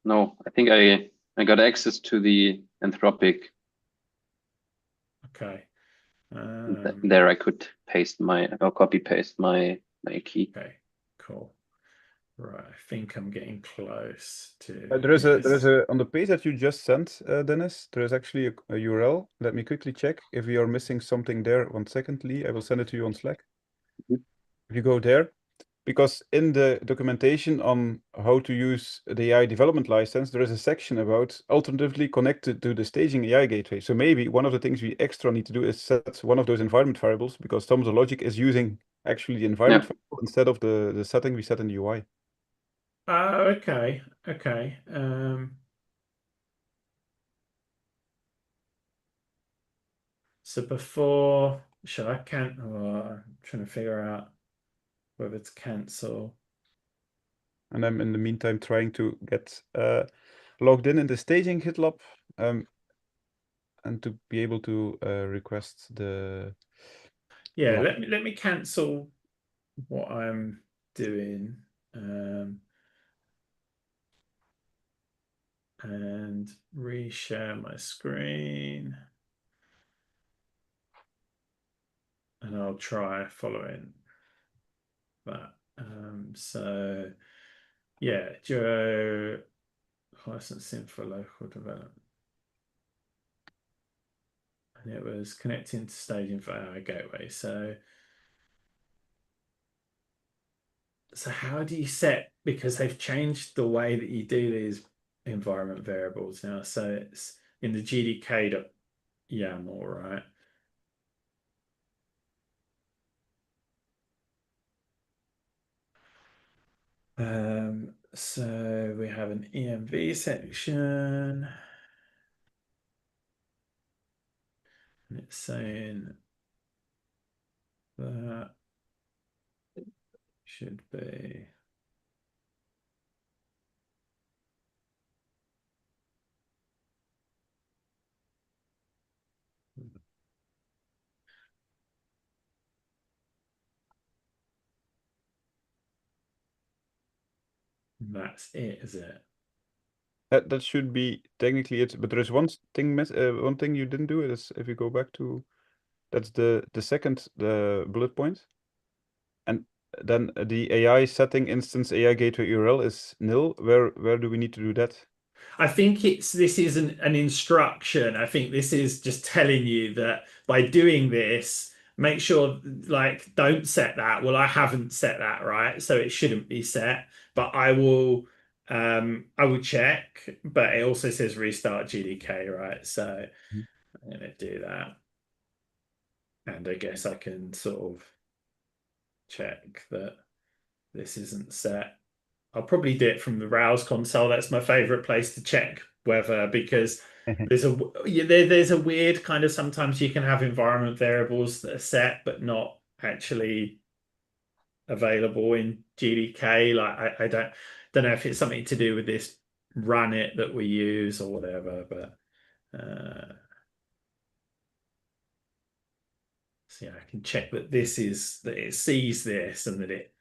No, I think I got access to the Anthropic. Okay. There I could paste my or copy paste my key. Okay, cool. Right, I think I'm getting close to. There is a on the page that you just sent, Dennis. There is actually a URL. Let me quickly check if we are missing something there. 1 second, Lee. I will send it to you on Slack. Mhm. If you go there, because in the documentation on how to use the AI development license, there is a section about alternatively connected to the staging AI gateway. So maybe one of the things we extra need to do is set one of those environment variables, because some of the logic is using actually the environment variable instead of the setting we set in the UI. Okay. Okay. So before, should I I'm trying to figure out whether to cancel. And I'm in the meantime trying to get logged in the staging GitLab and to be able to request the. Yeah, let me cancel what I'm doing. And reshare my screen. And I'll try following that. So yeah, Duo licensing for local development. And it was connecting to staging for AI gateway. So how do you set, because they've changed the way that you do these environment variables now. So it's in the GDK.YAML, right? So we have an EMV section. And it's saying that should be. That's it, is it? That should be technically it, but there is one thing one thing you didn't do is if you go back to, that's the second bullet point, and then the AI setting instance AI gateway URL is nil. Where do we need to do that? I think this isn't an instruction. I think this is just telling you that by doing this, make sure like don't set that. Well, I haven't set that, right? So it shouldn't be set, but I will check, but it also says restart GDK, right? So I'm gonna do that. And I guess I can sort of check that this isn't set. I'll probably do it from the Rails console. That's my favorite place to check whether, because there's a weird kind of, sometimes you can have environment variables that are set but not actually available in GDK. Like I don't know if it's something to do with this run it that we use or whatever, but so yeah, I can check that that it sees this and that it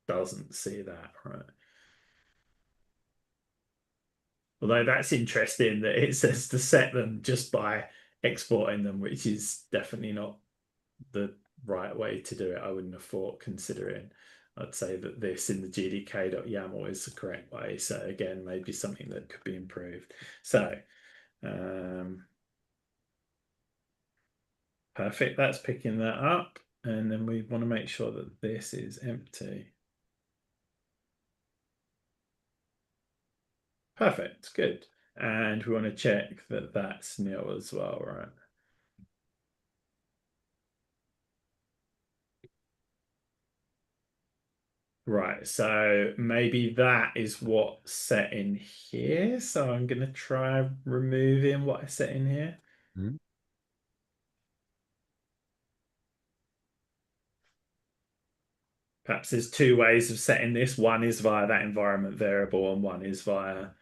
doesn't see that, right? Although that's interesting that it says to set them just by exporting them, which is definitely not the right way to do it. I wouldn't have thought, considering I'd say that this in the GDK.YAML is the correct way. So again, maybe something that could be improved. So perfect, that's picking that up. And then we want to make sure that this is empty. Perfect, good. And we want to check that that's nil as well, right? Right, so maybe that is what's set in here. So I'm gonna try removing what I set in here. Mhm. Perhaps there's two ways of setting this. One is via that environment variable, and one is via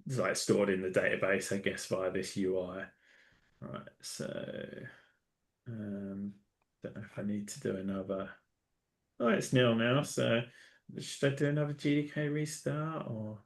it's like stored in the database, I guess, via this UI. Right, so don't know if I need to do another. Oh, it's nil now, so should I do another GDK restart or?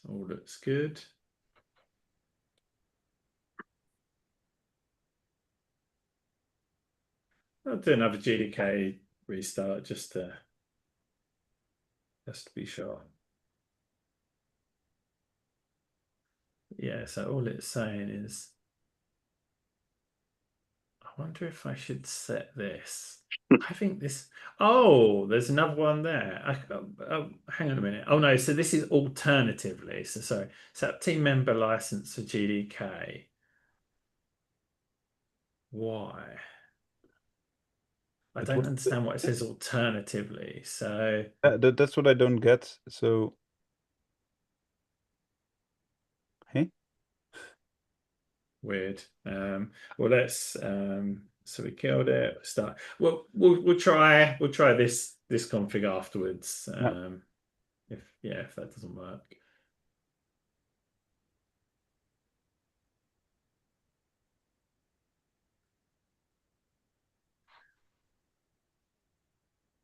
All looks good. I'll do another GDK restart just to be sure. Yeah, so all it's saying is, I wonder if I should set this. I think this. Oh, there's another one there. Hang on a minute. Oh no, so this is alternatively. So sorry. Set up team member license for GDK. Why? I But don't understand what it says alternatively. So that's what I don't get. So, hey, weird. Well, let's. So we killed it. Start. Well, we'll try this config afterwards. no, If that doesn't work.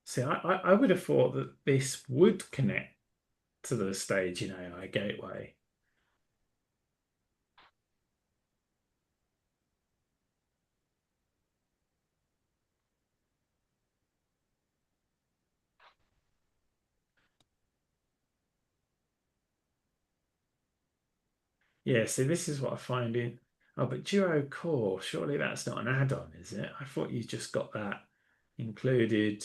See, I would have thought that this would connect to the staging AI gateway. Yeah, see, this is what I find in. Oh, but Duo Core, surely that's not an add-on, is it? I thought you just got that included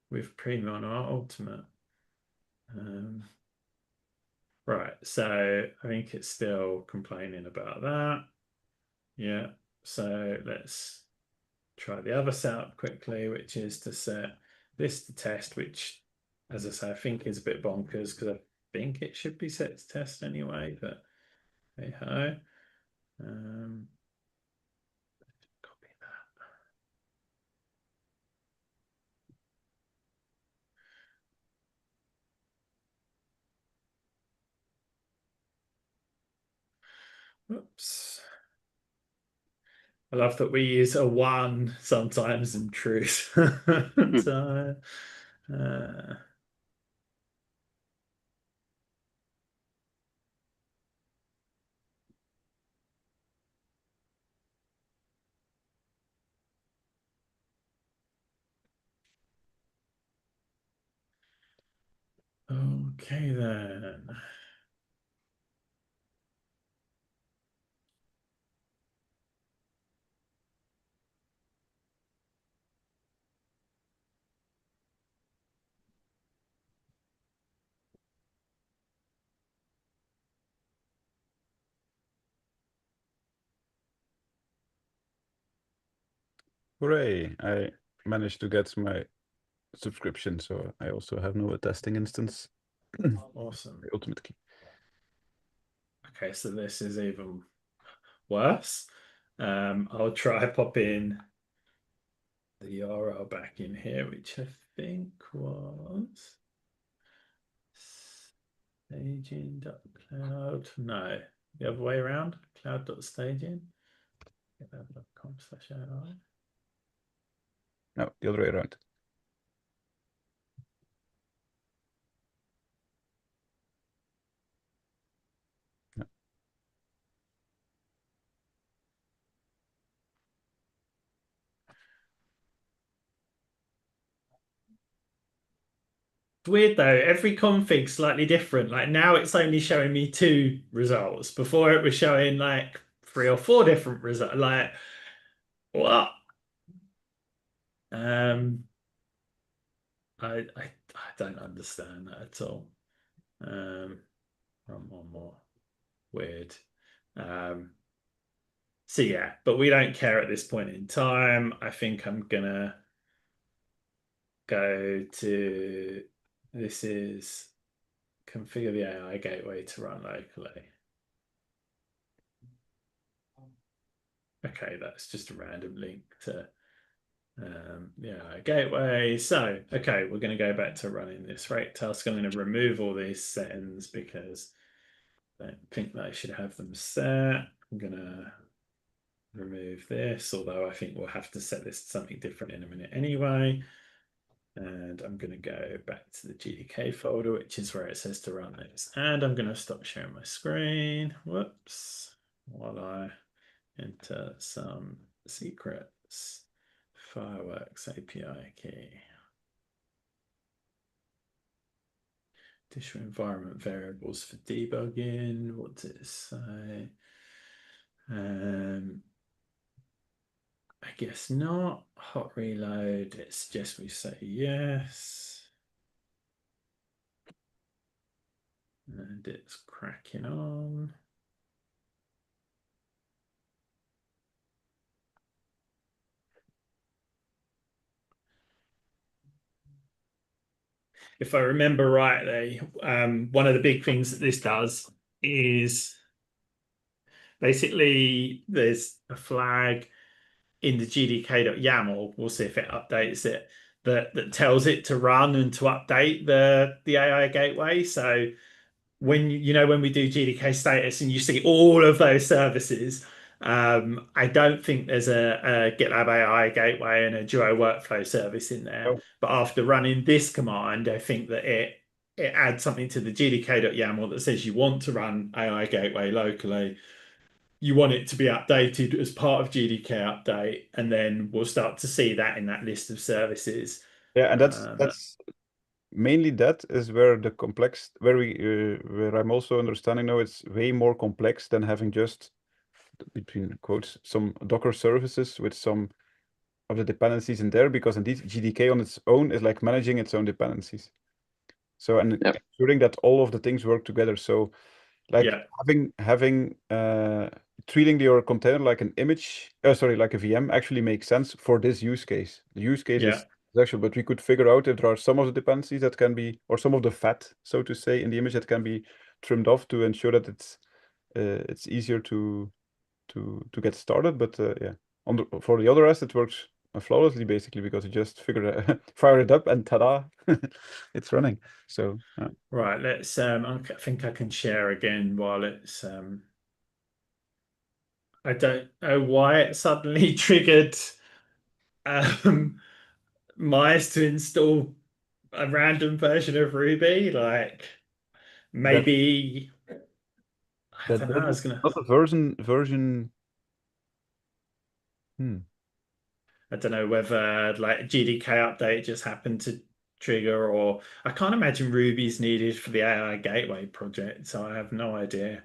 with Premium or Ultimate. Right, so I think it's still complaining about that. Yeah, so let's try the other setup quickly, which is to set this to test, which, as I say, I think is a bit bonkers because I think it should be set to test anyway, but hey ho. Copy that. Oops. I love that we use a one sometimes in truth. So, okay then. hooray! I managed to get my subscription, so I also have no testing instance. Awesome. Ultimate key. Okay, so this is even worse. I'll try pop in the URL back in here, which I think was staging.cloud. No, the other way around. Cloud.staging. GitLab.com/AI. No, the other way around. No. weird though. Every config's slightly different. Like now it's only showing me 2 results. Before it was showing like 3 or 4 different results. Like what? I don't understand that at all. One more. Weird. So yeah, but we don't care at this point in time. I think I'm gonna go to, this is configure the AI gateway to run locally. Okay, that's just a random link to the AI gateway. So, okay, we're going to go back to running this rate task. I'm going to remove all these settings because I don't think that I should have them set. I'm going to remove this, although I think we'll have to set this to something different in a minute anyway. And I'm going to go back to the GDK folder, which is where it says to run this. And I'm going to stop sharing my screen. Whoops. While I enter some secrets. Fireworks API key. Additional environment variables for debugging. What did it say? I guess not. Hot reload. It suggests we say yes. And it's cracking on. If I remember rightly, one of the big things that this does is basically there's a flag in the gdk.yaml, we'll see if it updates it, that tells it to run and to update the AI gateway. So when when we do GDK status and you see all of those services, I don't think there's a GitLab AI gateway and a Duo workflow service in there. Oh. But after running this command, I think that it adds something to the gdk.yaml that says you want to run AI gateway locally. You want it to be updated as part of GDK update, and then we'll start to see that in that list of services. Yeah, and that's mainly that is where the complex, where I'm also understanding now it's way more complex than having just, between quotes, some Docker services with some of the dependencies in there, because indeed GDK on its own is like managing its own dependencies. So, and ensuring that all of the things work together. So like having treating your container like an image, like a VM actually makes sense for this use case. The use case is actual, but we could figure out if there are some of the dependencies that can be, or some of the fat, so to say, in the image that can be trimmed off to ensure that it's easier to get started. But yeah, for the other rest, it works flawlessly, basically, because you just fire it up and ta-da, it's running. So right, let's I think I can share again while it's I don't know why it suddenly triggered Mice to install a random version of Ruby. Like maybe I don't know. I was gonna. Not a version. I don't know whether like GDK update just happened to trigger, or I can't imagine Ruby's needed for the AI gateway project. So I have no idea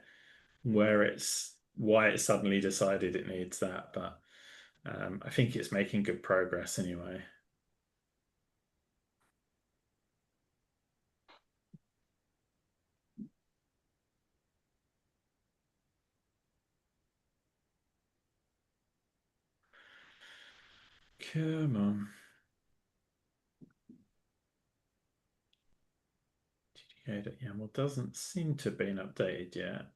why it suddenly decided it needs that. But I think it's making good progress anyway. Come on. GDK.yaml doesn't seem to have been updated yet.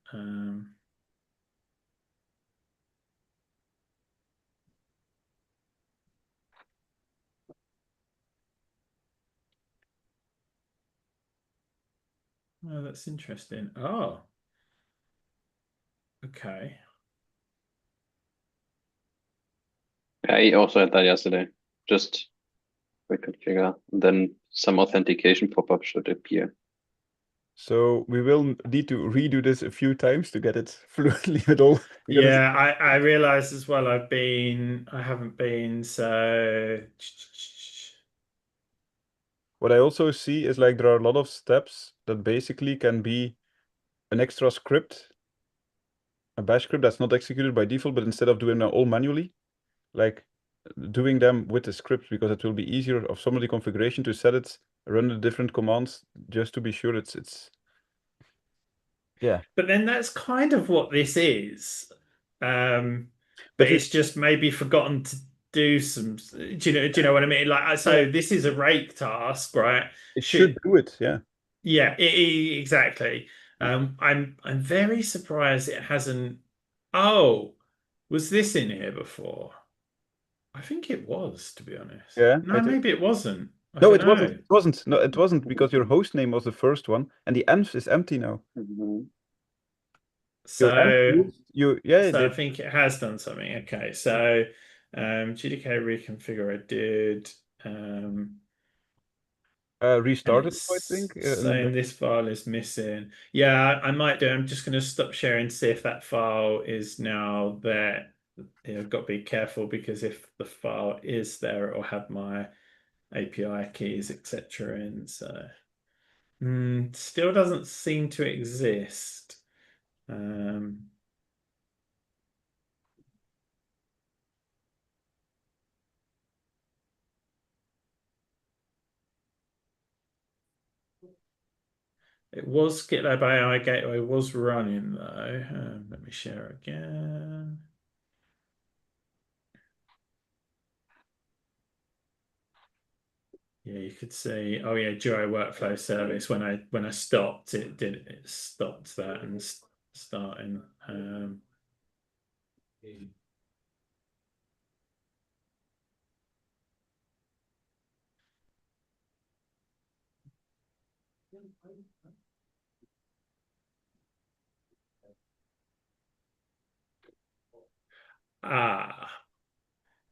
Oh, that's interesting. Oh, okay. I also had that yesterday. Just reconfigure, then some authentication pop-up should appear. So we will need to redo this a few times to get it fluently at all. Yeah, I realized as well I haven't been, so what I also see is like there are a lot of steps that basically can be an extra script, a bash script that's not executed by default, but instead of doing them all manually, like doing them with the script, because it will be easier of some of the configuration to set it, run the different commands just to be sure it's yeah. But then that's kind of what this is. But But it's just maybe forgotten to do some, do you know what I mean? Like, yeah, so this is a rake task, right? it should Should, do it, yeah. yeah, exactly. I'm very surprised it hasn't. Oh, was this in here before? I think it was, to be honest. Yeah, I No, think. maybe it wasn't. I No, don't it wasn't. know. It wasn't. No, it wasn't because your host name was the first one, and the env is empty now. Mhm. Your env So, field, yeah, it so I did. think it has done something. Okay, so GDK reconfigure I did, and Restarted, I it's think. saying this file is missing. Yeah, I might do. I'm just going to stop sharing to see if that file is now there. I've got to be careful because if the file is there, it will have my API keys, etc. in. So still doesn't seem to exist. It was GitLab AI Gateway was running though. Let me share again. Yeah, you could see. Oh yeah, Duo Workflow Service. When I stopped, it stopped that and starting.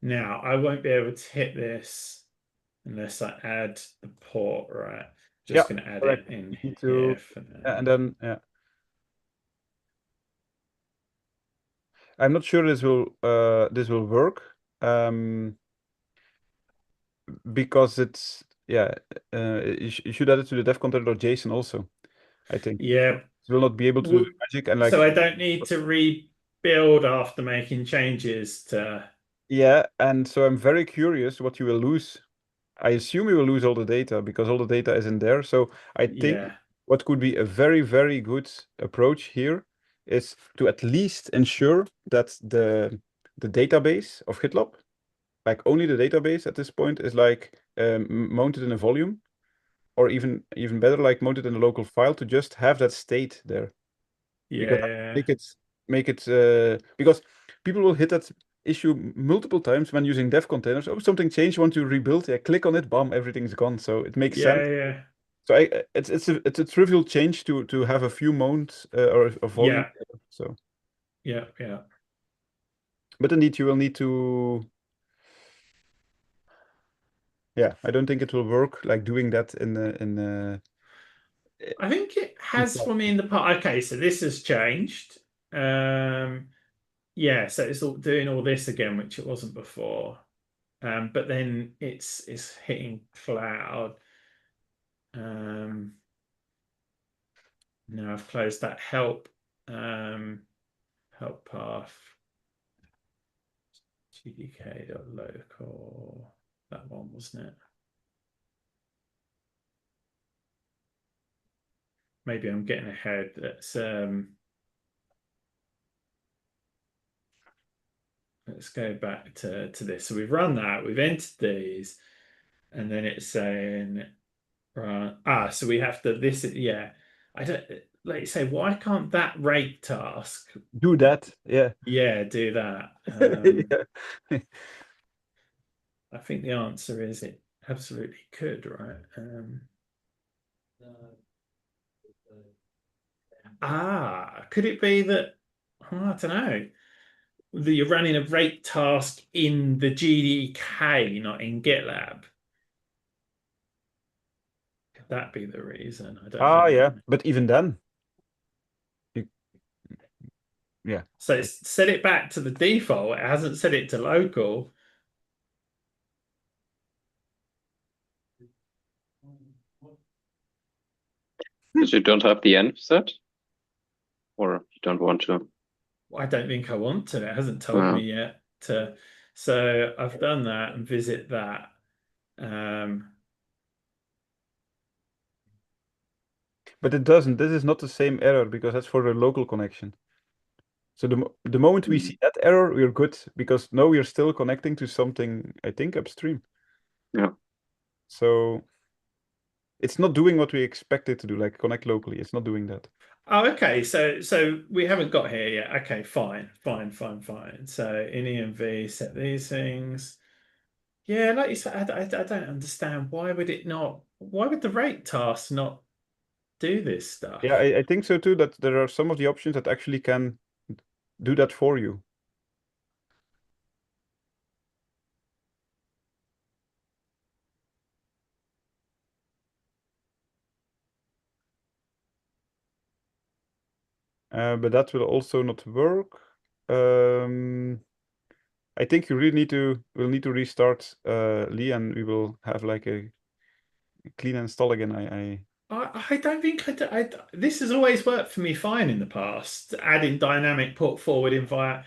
Now I won't be able to hit this unless I add the port, right? Yeah, Just going to add it correct. in You need here to, for and now. then yeah. I'm not sure this will work. Because it's yeah, you should add it to the dev content.json also, I think. Yeah. It will not be able to do the magic and So like I don't need to rebuild after making changes to. yeah, and so I'm very curious what you will lose. I assume you will lose all the data because all the data is in there. So I think Yeah. what could be a very, very good approach here is to at least ensure that the database of GitLab, like only the database at this point, is like mounted in a volume, or even better, like mounted in a local file to just have that state there. Because Yeah. make it because people will hit that issue multiple times when using dev containers. Oh, something changed, want to rebuild. Yeah, click on it, bam, everything's gone. So it makes sense. Yeah. Yeah. So it's a trivial change to have a few mounts or a volume. Yeah. So, Yeah. Yeah. but indeed, you will need to. Yeah, I don't think it will work like doing that I think it in has for me in the past. Okay, so this has changed. Yeah, so it's all doing all this again, which it wasn't before. But then it's hitting cloud. Now I've closed that help path. GDK.local. That one, wasn't it? Maybe I'm getting ahead. Let's go back to this. So we've run that, we've entered these, and then it's saying, right, so we have to yeah. I don't like you say, why can't that rake task, do that. Yeah. yeah, do that? Yeah. I think the answer is it absolutely could, right? Could it be that, I don't know, that you're running a rake task in the GDK, not in GitLab? Could that be the reason? I don't know. Yeah, but even then, you, yeah. So it's set it back to the default. It hasn't set it to local. Because you don't have the env set? Or you don't want to? I don't think I want to. It hasn't told me yet to. So I've done that and visit that. But it doesn't. This is not the same error because that's for the local connection. So the moment we see that error, we're good because now we're still connecting to something, I think, upstream. Yeah. So it's not doing what we expect it to do, like connect locally. It's not doing that. Oh, okay. So we haven't got here yet. Okay, fine. So in env, set these things. Yeah, like you said, I don't understand. Why would it not? Why would the rate task not do this stuff? Yeah, I think so too, that there are some of the options that actually can do that for you. But that will also not work. I think you really will need to restart Lee, and we will have like a clean install again. I don't think this has always worked for me fine in the past. Adding dynamic port forward in via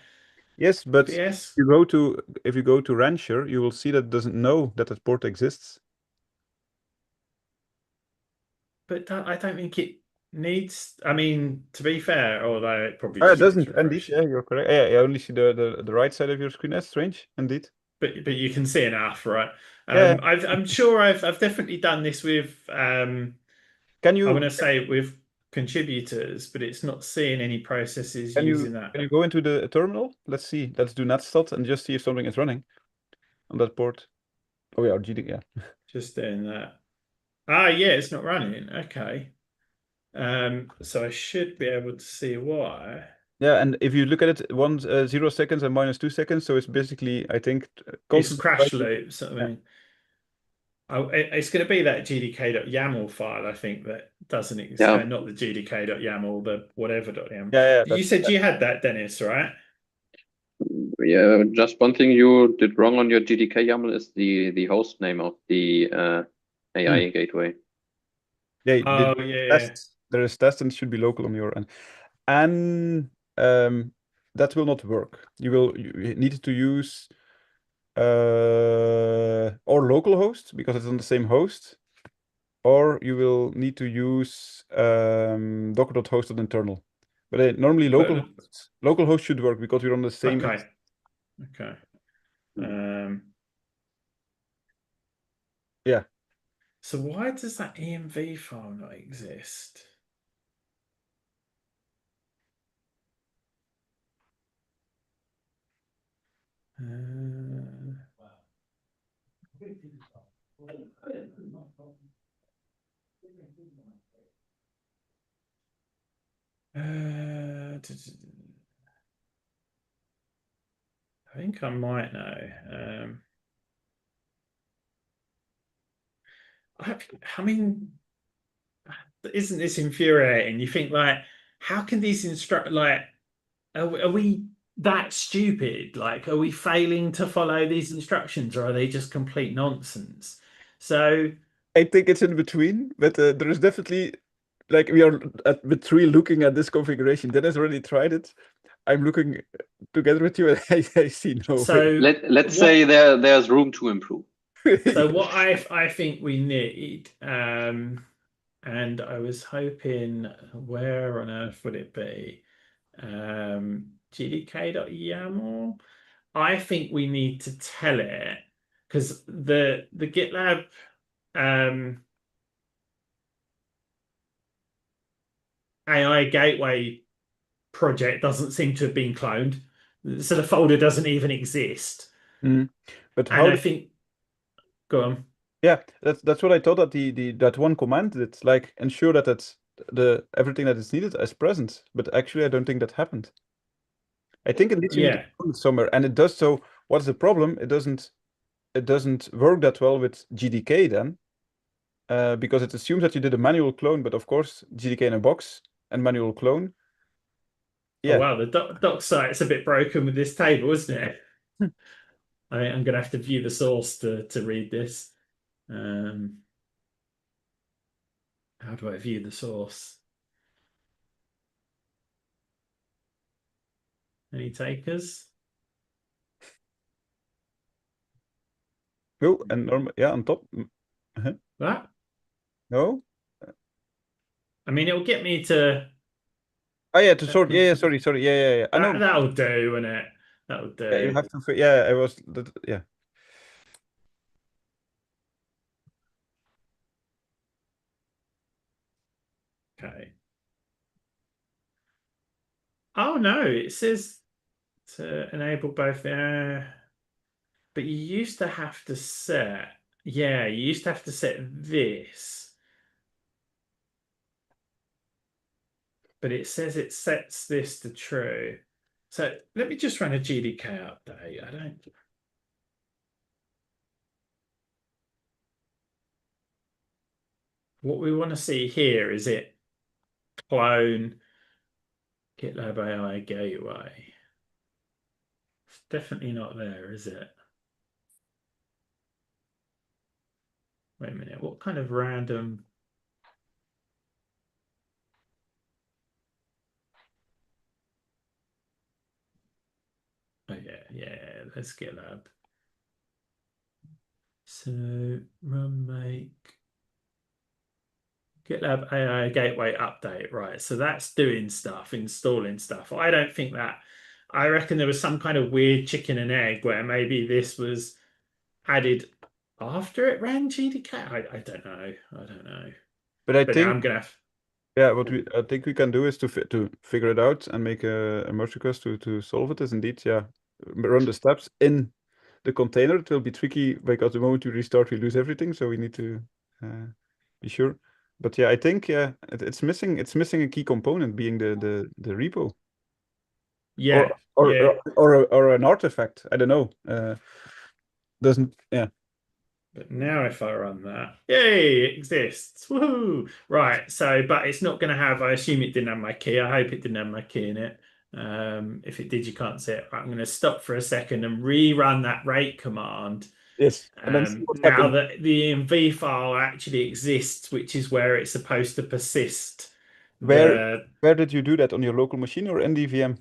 Yes, but VS, if you go to Rancher, you will see that it doesn't know that that port exists. but I don't think it needs. I mean, to be fair, although it probably It just needs doesn't. Indeed, refreshing. yeah, you're correct. Yeah, I only see the right side of your screen. That's strange. Indeed. But you can see enough, right? Yeah. I'm sure I've definitely done this with Can I want you to say with contributors, but it's not seeing any processes using that. can you go into the terminal? Let's see. Let's do netstat and just see if something is running on that port. Oh yeah, GD, yeah. Just doing that. Ah, yeah, it's not running. Okay. So I should be able to see why. Yeah, and if you look at it, 0 seconds and -2 seconds, so it's basically, I think, It's constantly crash writing. loops. I Yeah. mean, it's going to be that gdk.yaml file, I think, that doesn't exist. Yeah. Not the gdk.yaml, the whatever.yaml. Yeah, You said you had that, Dennis, right? Yeah, just one thing you did wrong on your GDK YAML is the host name of the AI gateway. yeah. Oh, yeah. There is test and it should be local on your end, and that will not work. You need to use or localhost because it's on the same host, or you will need to use docker.host internal. But normally But localhost should work because we're on the same. okay. Yeah. So why does that env file not exist? I think I might know. I mean, isn't this infuriating? You think like, how can these are we that stupid? Like, are we failing to follow these instructions, or are they just complete nonsense? So I think it's in between, but there is definitely, like, we are at bit 3 looking at this configuration. Dennis already tried it. I'm looking together with you, and I see no way. Let's say there's room to improve. So what I think we need, and I was hoping, where on earth would it be? GDK.yaml. I think we need to tell it because the GitLab AI gateway project doesn't seem to have been cloned, so the folder doesn't even exist. But And how I think, go on. Yeah, that's what I thought that that one command did, like ensure that it's everything that is needed is present. But actually, I don't think that happened. I think indeed you need to Yeah. put it somewhere, and it does so. What's the problem? It doesn't work that well with GDK then, because it assumes that you did a manual clone. But of course, GDK in a box and manual clone. Oh Yeah, wow, the doc site's a bit broken with this table, isn't it? I'm gonna have to view the source to read this. How do I view the source? Any takers? Oh, and normal, yeah, on top. That? No. I mean, it'll get me to Oh yeah, to sort. Yeah, yeah, sorry, sorry. Yeah, yeah, yeah. I know. that'll do, won't it? That'll Yeah, you do. have to. Yeah, I was. Yeah. Okay. Oh no, it says to enable both there. But you used to have to set, yeah, you used to have to set this. But it says it sets this to true. So let me just run a GDK update. I don't. What we want to see here is it clone GitLab AI Gateway. It's definitely not there, is it? Wait a minute. What kind of random? Oh yeah, yeah. Let's GitLab. So run make GitLab AI Gateway update, right? So that's doing stuff, installing stuff. I don't think that. I reckon there was some kind of weird chicken and egg where maybe this was added after it ran GDK. I don't know. I don't know. But I But now think, I'm gonna have. yeah, what I think we can do is to figure it out and make a merge request to solve it. Is indeed, yeah, run the steps in the container. It will be tricky because the moment you restart, we lose everything. So we need to be sure. But yeah, I think yeah, it's missing. It's missing a key component, being the repo or Yeah, or yeah. or an artifact. I don't know. Doesn't yeah. But now if I run that, yay, it exists. Woohoo! Right, so but it's not gonna have, I assume it didn't have my key. I hope it didn't have my key in it. If it did, you can't see it. Right, I'm gonna stop for a second and rerun that rate command. Yes, and then see what Now happens. that the env file actually exists, which is where it's supposed to persist Where the where did you do that, on your local machine or in the VM?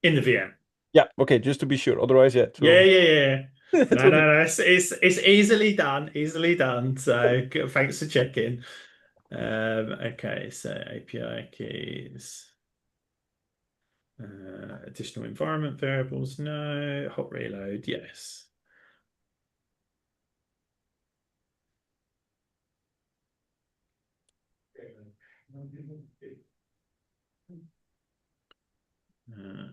in the VM. Yeah, okay, just to be sure. Otherwise, yeah, it Yeah, will yeah, yeah. it No, will be. no, no. It's easily done, easily done. So thanks for checking. Okay, so API keys, additional environment variables, no. Hot reload, yes. Uh,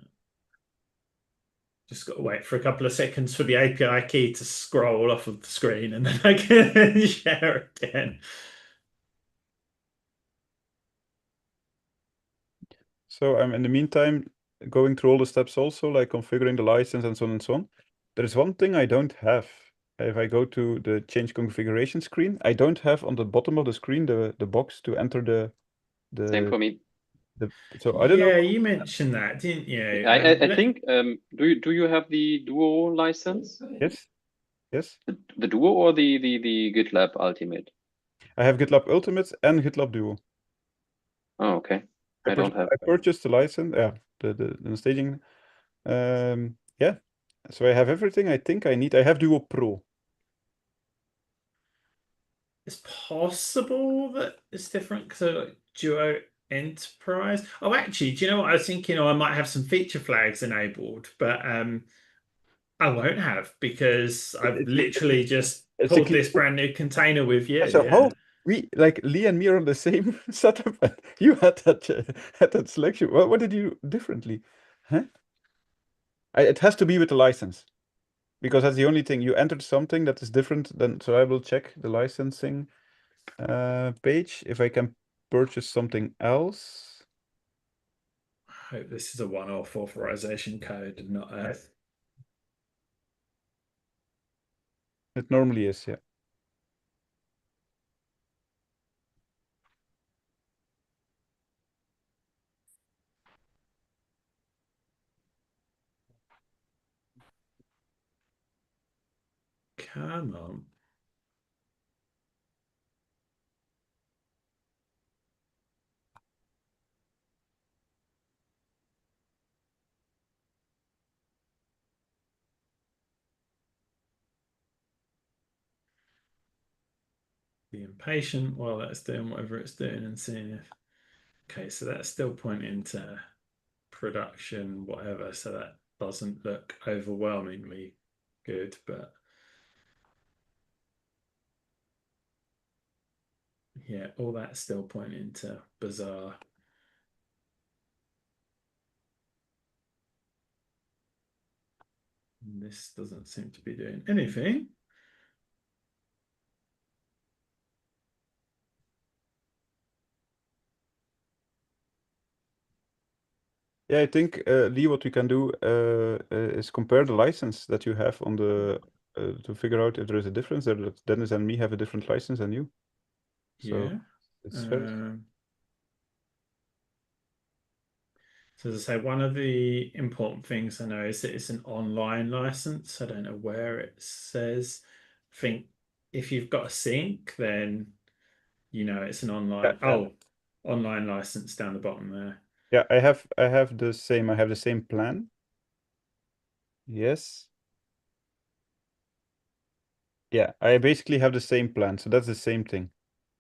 just got to wait for a couple of seconds for the API key to scroll off of the screen and then I can share again. So I'm in the meantime going through all the steps also, like configuring the license and so on and so on. There is one thing I don't have. If I go to the change configuration screen, I don't have on the bottom of the screen the box to enter Same the for me. the so I don't know. Yeah, you mentioned that, didn't you? I think do you have the Duo license? Yes, yes. The Duo or the GitLab Ultimate? I have GitLab Ultimate and GitLab Duo. Oh, okay. I don't have. I purchased the license, yeah, the staging. Yeah. So I have everything I think I need. I have Duo Pro. It's possible that it's different because Duo Enterprise. Oh, actually, do you know what I was thinking? Oh, I might have some feature flags enabled, but I won't have because I've literally just It's a pulled key. this brand new container with you. So Yeah. how we like Lee and me are on the same setup, and you had that selection. What did you do differently? Huh? It has to be with the license because that's the only thing. You entered something that is different than. So I will check the licensing page if I can purchase something else. I hope this is a one-off authorization code and not a. It normally is, yeah. Come on. be impatient while that's doing whatever it's doing and seeing if. Okay, so that's still pointing to production, whatever. So that doesn't look overwhelmingly good, but yeah, all that's still pointing to bizarre. And this doesn't seem to be doing anything. Yeah, I think Lee, what we can do is compare the license that you have on the to figure out if there is a difference. That Dennis and me have a different license than you. So Yeah. it's fair. So as I say, one of the important things I know is that it's an online license. I don't know where it says. I think if you've got a sync, then you know it's an online. Yeah, yeah. Oh, online license down the bottom there. Yeah, I have the same. I have the same plan. Yes. Yeah, I basically have the same plan, so that's the same thing.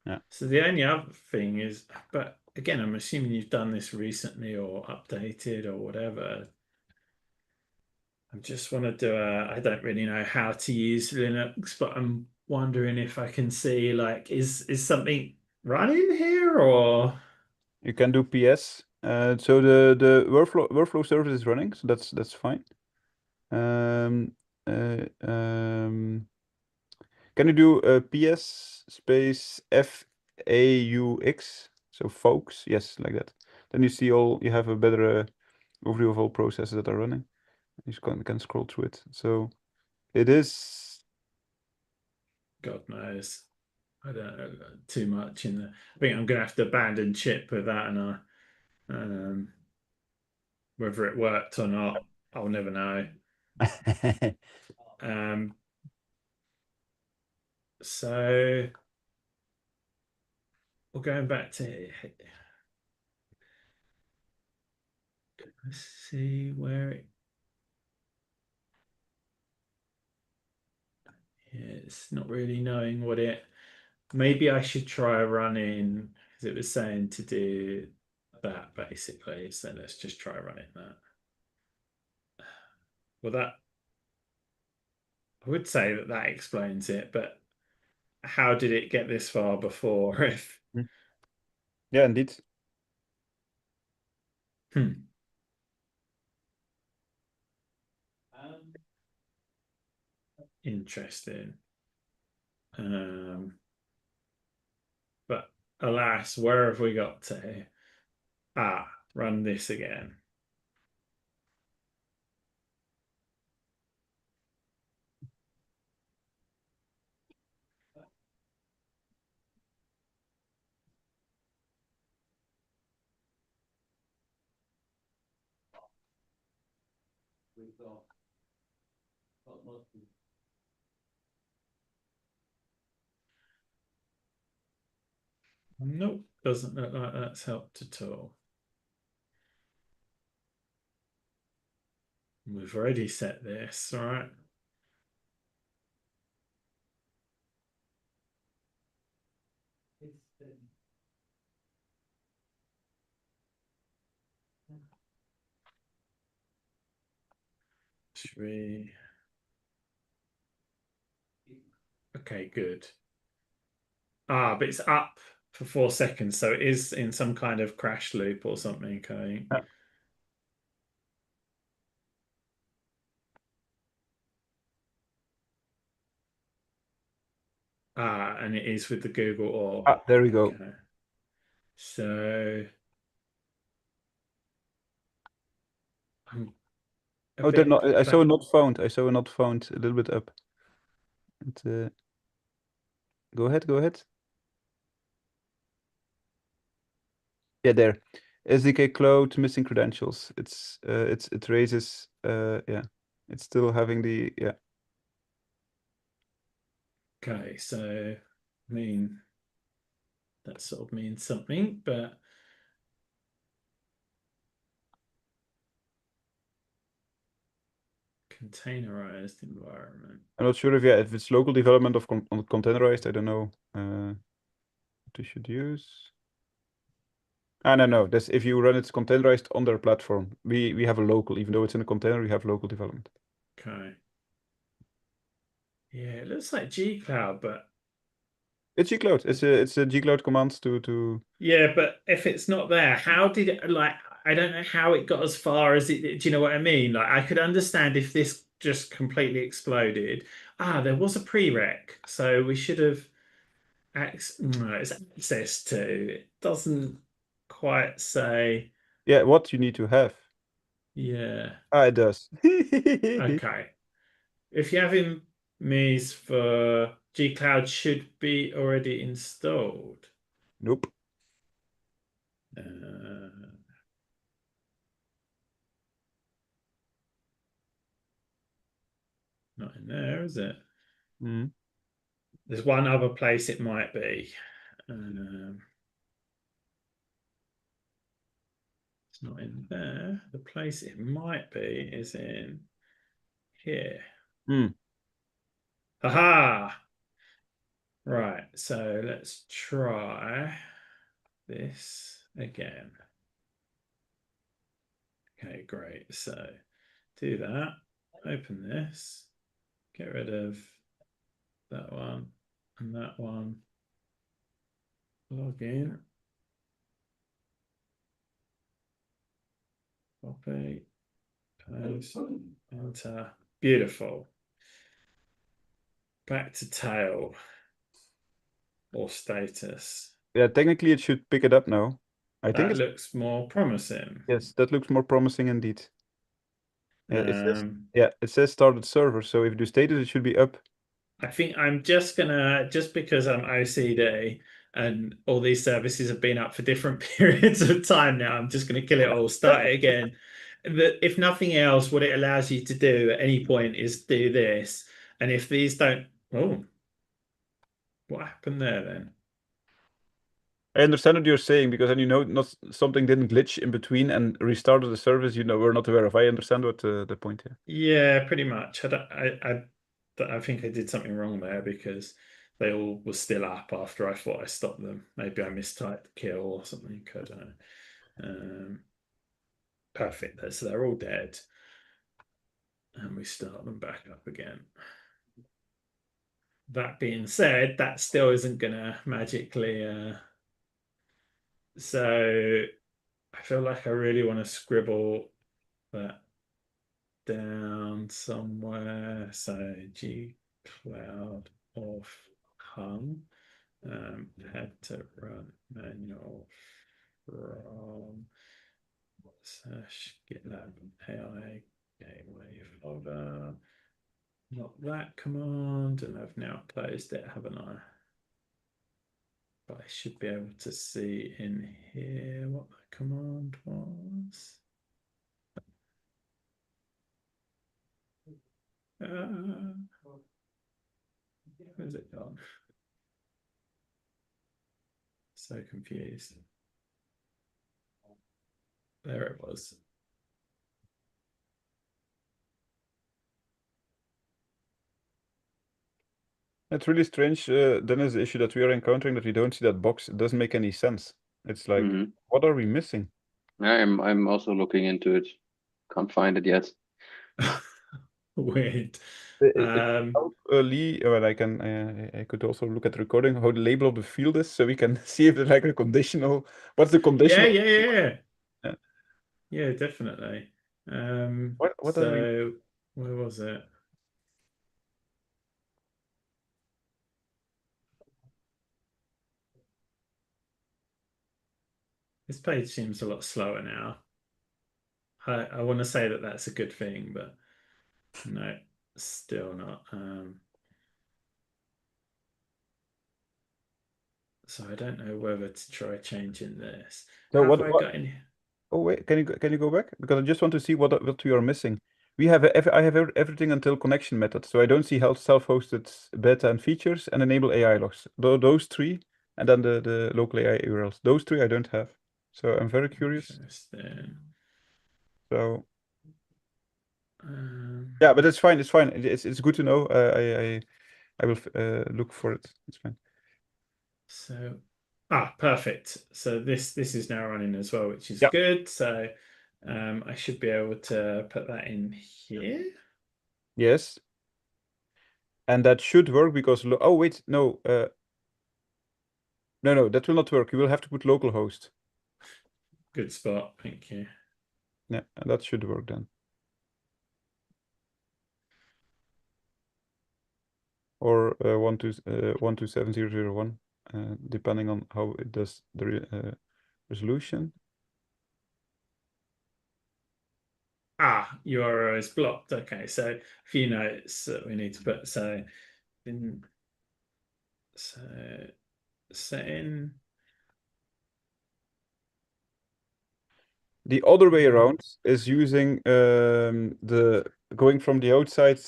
Yeah. So the only other thing is, but again, I'm assuming you've done this recently or updated or whatever. I just want to do I don't really know how to use Linux, but I'm wondering if I can see like, is something running here or? You can do PS. So the workflow service is running, so that's fine. Can you do PS space FAUX? So folks, yes, like that. Then you see you have a better overview of all processes that are running. You can scroll through it. So it is. God knows. I don't know too much in the. I think I'm gonna have to abandon chip with that, and whether it worked or not, I'll never know. So we're going back to. Let's see where it. Yeah, it's not really knowing what it. Maybe I should try running because it was saying to do that basically. So let's just try running that. Well, that I would say that explains it, but how did it get this far before? If Yeah, indeed. Interesting. But alas, where have we got to? Run this again. Nope, doesn't look like that's helped at all. We've already set this, all right? Should we? Okay, good. But it's up for 4 seconds, so it is in some kind of crash loop or something, I think. Yeah. And it is with the Google or There we go. okay. So I'm a Oh, they're bit not. I saw a not found. I saw a not found a little bit up. And, go ahead. Go ahead. Yeah, there. SDK Cloud missing credentials. It raises. Yeah, it's still having the yeah. Okay, so I mean that sort of means something, but Containerized environment. I'm not sure if it's local development of on containerized. I don't know what you should use. No. That's if you run it containerized on their platform. We have a local, even though it's in a container, we have local development. Okay. Yeah, it looks like G-Cloud, but it's G-Cloud. It's a G-Cloud commands to. Yeah, but if it's not there, how did it I don't know how it got as far as it. Do you know what I mean? Like I could understand if this just completely exploded. There was a prereq, so we should have it's access to. It doesn't quite say. Yeah, what you need to have. Yeah. It does. Okay. If you have IMEs for G-Cloud should be already installed. Nope. Not in there, is it? Mm. There's one other place it might be. It's not in there. The place it might be is in here. Mm. Aha! Right, so let's try this again. Okay, great. So do that. Open this. Get rid of that one and that one. Log in. Copy. Paste. Enter. Beautiful. Back to tail or status. Yeah, technically it should pick it up now. I think That it looks more promising. yes, that looks more promising indeed. Um, It says started server, so if you do status, it should be up. I think I'm just because I'm OCD and all these services have been up for different periods of time now, I'm just gonna kill it all, start it again. If nothing else, what it allows you to do at any point is do this. And if these don't, what happened there then? I understand what you're saying because then not something didn't glitch in between and restarted the service we're not aware of. I understand what the point here. Yeah, pretty much. I think I did something wrong there because they all were still up after I thought I stopped them. Maybe I mistyped kill or something. I don't know. Perfect. So they're all dead. And we start them back up again. That being said, that still isn't going to magically... So I feel like I really want to scribble that down somewhere. So G-Cloud off hum. Had to run manual from /GitLab AI gateway folder. Not that command, and I've now closed it, haven't I? But I should be able to see in here what the command was. Where's it gone? So confused. There it was. It's really strange. Then is the issue that we are encountering that we don't see that box. It doesn't make any sense. It's like, what are we missing? I'm also looking into it. Can't find it yet. Weird. Lee, well, I could also look at the recording how the label of the field is, so we can see if there's like a conditional. What's the conditional? Yeah, definitely. What are we? Where was it? This page seems a lot slower now. I want to say that that's a good thing, but no, still not. So I don't know whether to try changing this. So Have I got in? Oh wait, can you go back? Because I just want to see what we are missing. I have everything until connection method, so I don't see how self-hosted beta and features and enable AI logs. Those three, and then the local AI URLs. Those three I don't have. So I'm very curious. Interesting. So Yeah, but it's fine. It's fine. It's good to know. I will look for it. It's fine. So, perfect. So this is now running as well, which is Yeah. good. So I should be able to put that in here. Yes. And that should work because oh wait, no, no, that will not work. You will have to put localhost. Good spot. Thank you. Yeah, and that should work then. Or 127.0.0.1, depending on how it does the resolution. URL is blocked. Okay, so a few notes that we need to put. So setting. The other way around is using the going from the outside,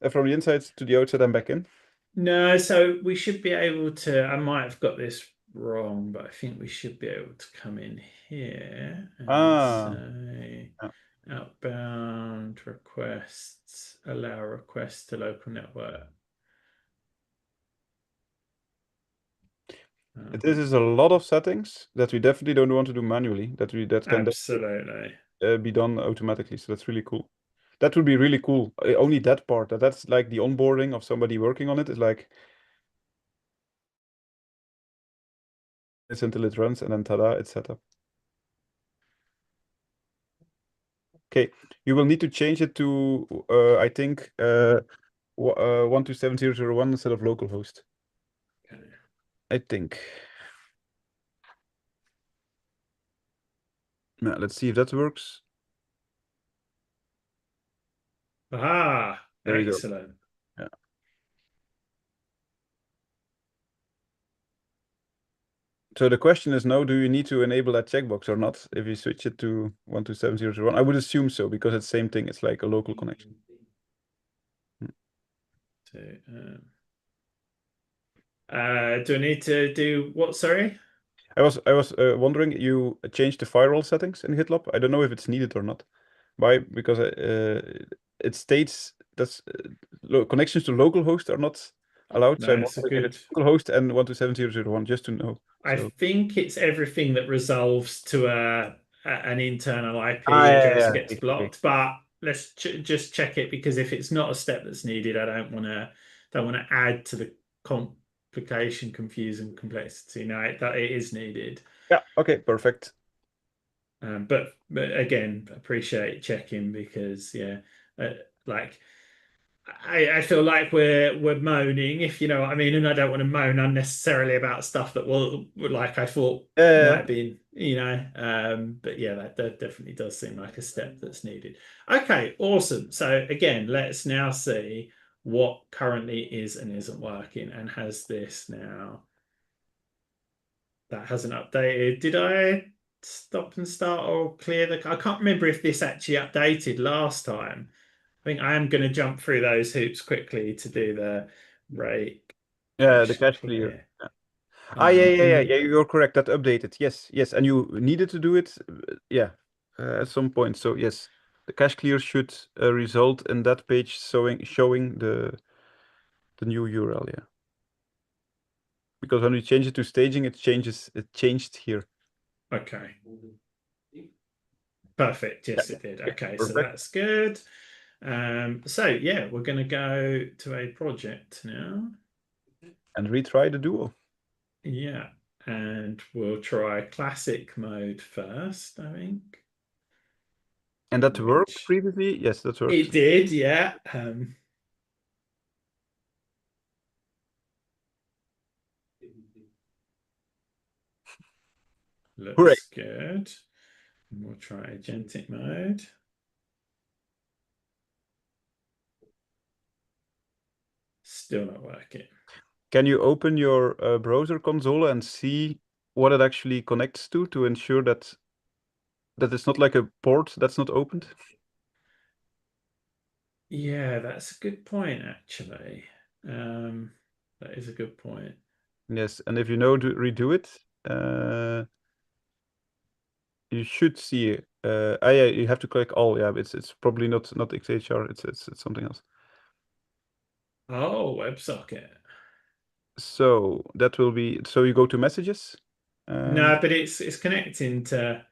from the inside to the outside and back in. No, so we should be able to. I might have got this wrong, but I think we should be able to come in here and say Yeah. outbound requests, allow requests to local network. This is a lot of settings that we definitely don't want to do manually. That can Absolutely. be done automatically. So that's really cool. That would be really cool. Only that part. That's like the onboarding of somebody working on it is like it's until it runs and then tada, it's set up. Okay, you will need to change it to I think 127.0.0.1 instead of localhost. Okay. I think. Now let's see if that works. There you go. Excellent. Yeah. So the question is now, do you need to enable that checkbox or not if you switch it to 127.0.0.1? I would assume so because it's the same thing. It's like a local connection. So, do I need to do what? Sorry. I was wondering, you changed the firewall settings in GitLab. I don't know if it's needed or not. Why? Because it states that connections to localhost are not allowed. So I'm That's a wondering if good. it's localhost and 127.0.0.1, just to know. I So. think it's everything that resolves to an internal IP Yeah, address yeah. gets Okay. blocked. But let's just check it, because if it's not a step that's needed, I don't want to add to the complication, confusing, complexity. No, that it is needed. Yeah. Okay. Perfect. But again, appreciate checking, because like I feel like we're moaning, if you know what I mean, and I don't want to moan unnecessarily about stuff that will like I thought might have been, but yeah, that definitely does seem like a step that's needed. Okay, awesome. So again, let's now see what currently is and isn't working, and has this now. That hasn't updated. Did I stop and start or clear the? I can't remember if this actually updated last time. I think I am going to jump through those hoops quickly to do the rake Yeah, the cache cache clear. clear. Yeah. You're correct. That updated. Yes, and you needed to do it. Yeah, at some point. So yes, the cache clear should result in that page showing the new URL. Yeah, because when we change it to staging, it changed here. Okay. Perfect. Yes, Yeah. it did. Okay, Okay, so perfect. that's good. So yeah, we're going to go to a project now. And retry the duo. Yeah, and we'll try classic mode first, I think. And that worked Which previously? Yes, that worked. it did, yeah. Hooray. Looks good. And we'll try agentic mode. Still not working. Can you open your browser console and see what it actually connects to ensure that it's not like a port that's not opened? Yeah, that's a good point, actually. That is a good point. Yes, and if you know to redo it, you should see Yeah, you have to click all. Yeah, it's probably not XHR. It's something else. Oh, WebSocket. So that will be. So you go to messages. No, but it's connecting to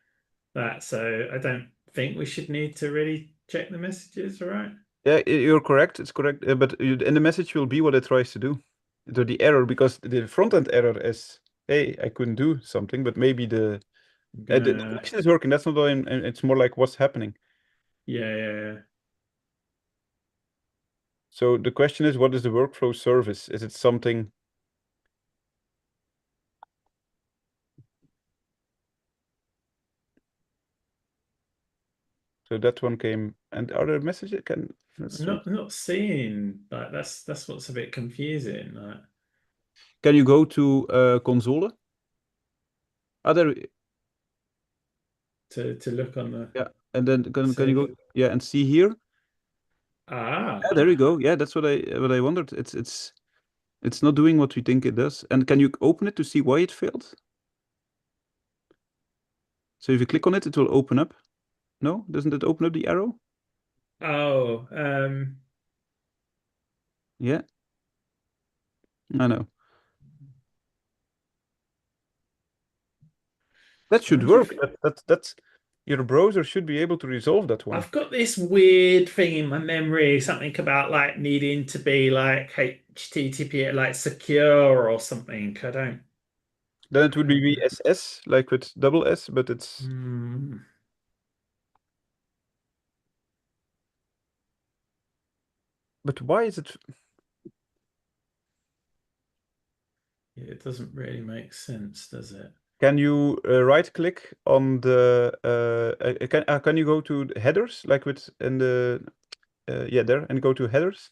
that, so I don't think we should need to really check the messages, right? Yeah, you're correct. It's correct. But in the message will be what it tries to do. So the error, because the front end error is, hey, I couldn't do something, but maybe the connection is working. That's not all. It's more like what's happening. Yeah. So the question is, what is the workflow service? Is it something? So that one came, and are there messages? I'm not seeing like that's what's a bit confusing. Like, can you go to console? Other to look on the yeah, and then can you go and see here? Ah, Yeah, there you go. Yeah, that's what I wondered. It's not doing what we think it does. And can you open it to see why it failed? So if you click on it, it will open up. No, doesn't it open up the arrow? Oh, Yeah, I know. That should work. That's your browser should be able to resolve that one. I've got this weird thing in my memory, something about like needing to be like HTTP, like secure or something. I don't. Then it would be VSS, like with double S, but it's. But why is it? Yeah, it doesn't really make sense, does it? Can you right click on the can you go to the headers like with in the yeah there and go to headers?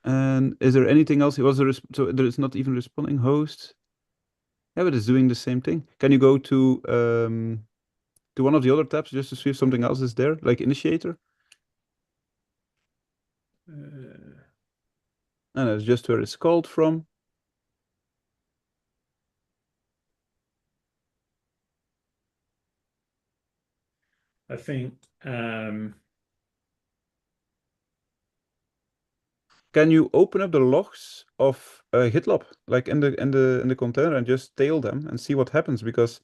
And is there anything else? Was there so there is not even responding host? Yeah, but it's doing the same thing. Can you go to one of the other tabs just to see if something else is there, like initiator? And that's just where it's called from. I think can you open up the logs of GitLab, like in the container, and just tail them and see what happens? Because